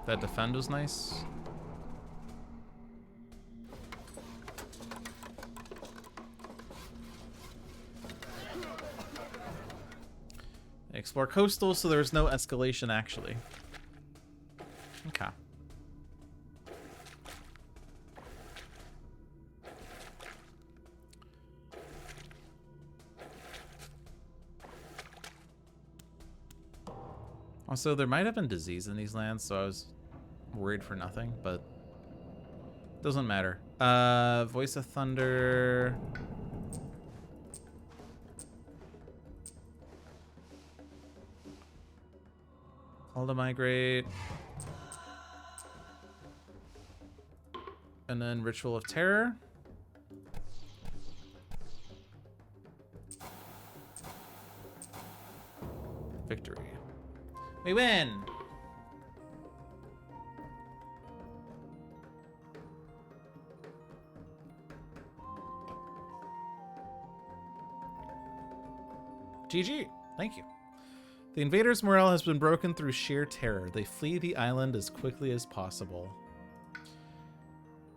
That defend was nice. Explore coastal, so there's no escalation actually. Okay. Also, there might have been disease in these lands, so I was worried for nothing, but doesn't matter. Voice of Thunder. Call to Migrate. And then Ritual of Terror. Victory. We win! GG. Thank you. The invaders' morale has been broken through sheer terror. They flee the island as quickly as possible.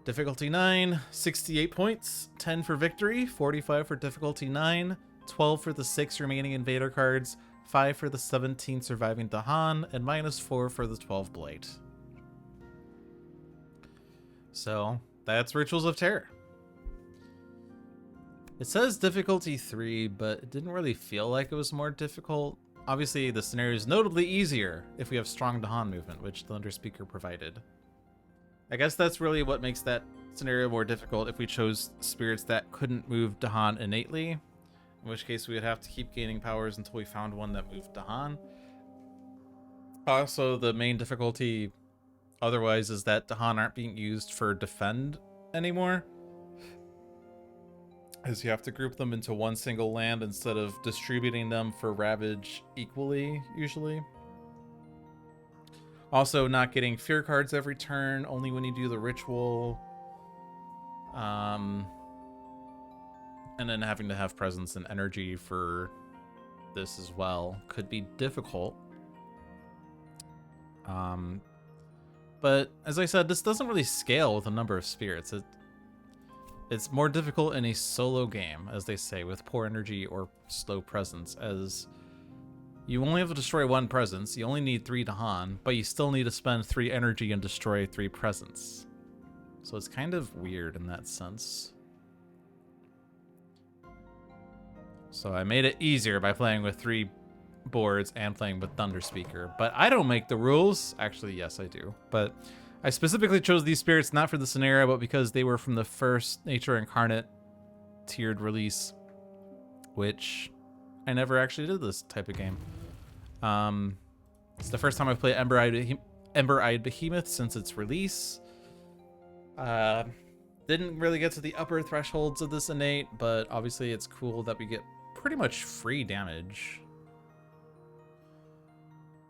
Difficulty 9, 68 points, 10 for victory, 45 for difficulty 9, 12 for the 6 remaining invader cards, 5 for the 17 surviving Dahan, and -4 for the 12 Blight. So, that's Rituals of Terror. It says difficulty 3, but it didn't really feel like it was more difficult. Obviously, the scenario is notably easier if we have strong Dahan movement, which Thunder Speaker provided. I guess that's really what makes that scenario more difficult if we chose spirits that couldn't move Dahan innately, in which case we would have to keep gaining powers until we found one that moved Dahan. Also, the main difficulty otherwise is that Dahan aren't being used for defend anymore, as you have to group them into one single land instead of distributing them for Ravage equally, usually. Also, not getting fear cards every turn, only when you do the ritual. And then having to have presence and energy for this as well could be difficult. But as I said, this doesn't really scale with a number of spirits. It's more difficult in a solo game, as they say, with poor energy or slow presence, as you only have to destroy one presence, you only need 3 Dahan, but you still need to spend 3 energy and destroy 3 presence. So it's kind of weird in that sense. So I made it easier by playing with 3 boards and playing with Thunder Speaker, but I don't make the rules. Actually, yes, I do. But I specifically chose these spirits not for the scenario, but because they were from the first Nature Incarnate tiered release, which I never actually did this type of game. It's the first time I've played Ember-Eyed Behemoth since its release. Didn't really get to the upper thresholds of this innate, but obviously it's cool that we get pretty much free damage.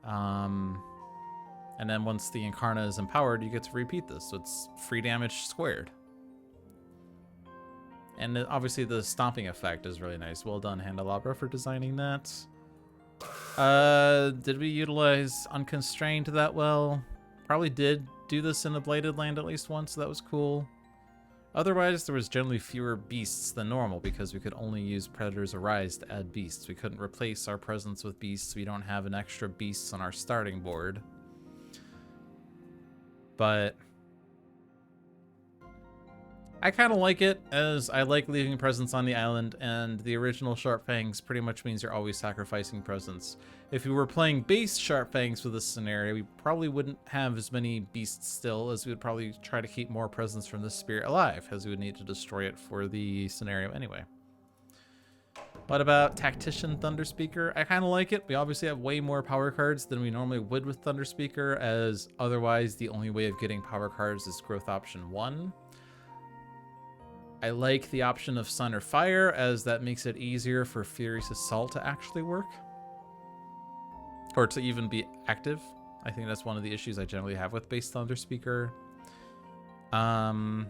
And then once the Incarna is empowered, you get to repeat this, so it's free damage squared. And obviously the stomping effect is really nice. Well done, Handelabra, for designing that. Did we utilize Unconstrained that well? Probably did do this in a Blighted Land at least once, so that was cool. Otherwise, there was generally fewer beasts than normal because we could only use Predator's Arise to add beasts. We couldn't replace our presence with beasts. We don't have an extra beasts on our starting board. But I kind of like it, as I like leaving presence on the island, and the original Sharp Fangs pretty much means you're always sacrificing presence. If we were playing base Sharp Fangs for this scenario, we probably wouldn't have as many beasts still, as we would probably try to keep more presence from the spirit alive, as we would need to destroy it for the scenario anyway. What about Tactician Thunder Speaker? I kind of like it. We obviously have way more power cards than we normally would with Thunder Speaker, as otherwise the only way of getting power cards is growth option 1. I like the option of Sun or Fire, as that makes it easier for Furious Assault to actually work. Or to even be active. I think that's one of the issues I generally have with base Thunder Speaker. I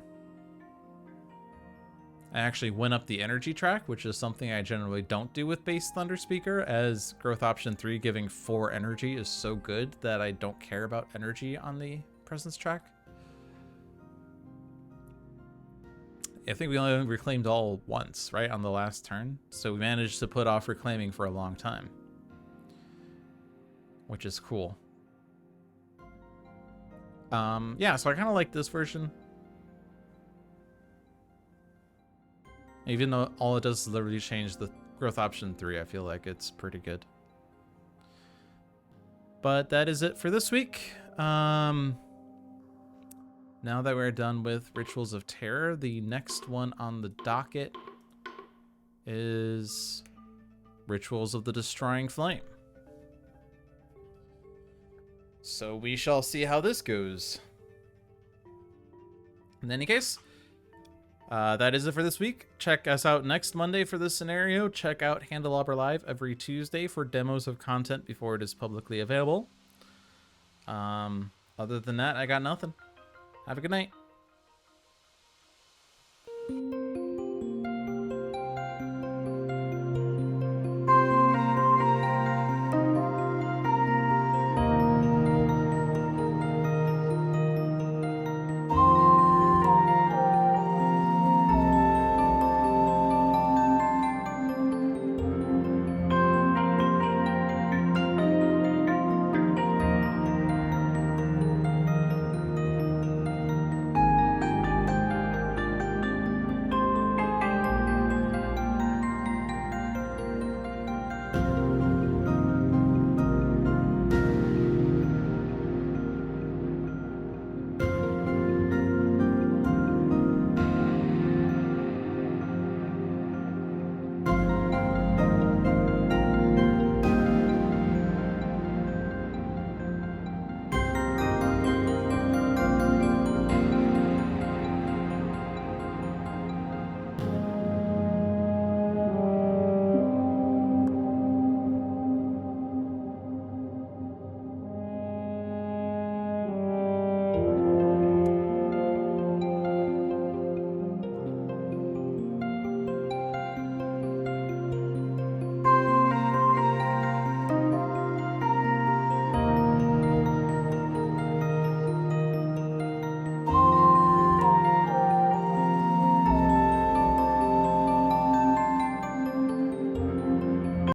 actually went up the energy track, which is something I generally don't do with base Thunder Speaker, as growth option 3 giving 4 energy is so good that I don't care about energy on the presence track. I think we only reclaimed all once, right, on the last turn. So we managed to put off reclaiming for a long time, which is cool. Yeah, so I kind of like this version. Even though all it does is literally change the growth option 3, I feel like it's pretty good. But that is it for this week. Now that we're done with Rituals of Terror, the next one on the docket is Rituals of the Destroying Flame. So we shall see how this goes. In any case, that is it for this week. Check us out next Monday for this scenario. Check out Handelabra Live every Tuesday for demos of content before it is publicly available. Other than that, I got nothing. Have a good night.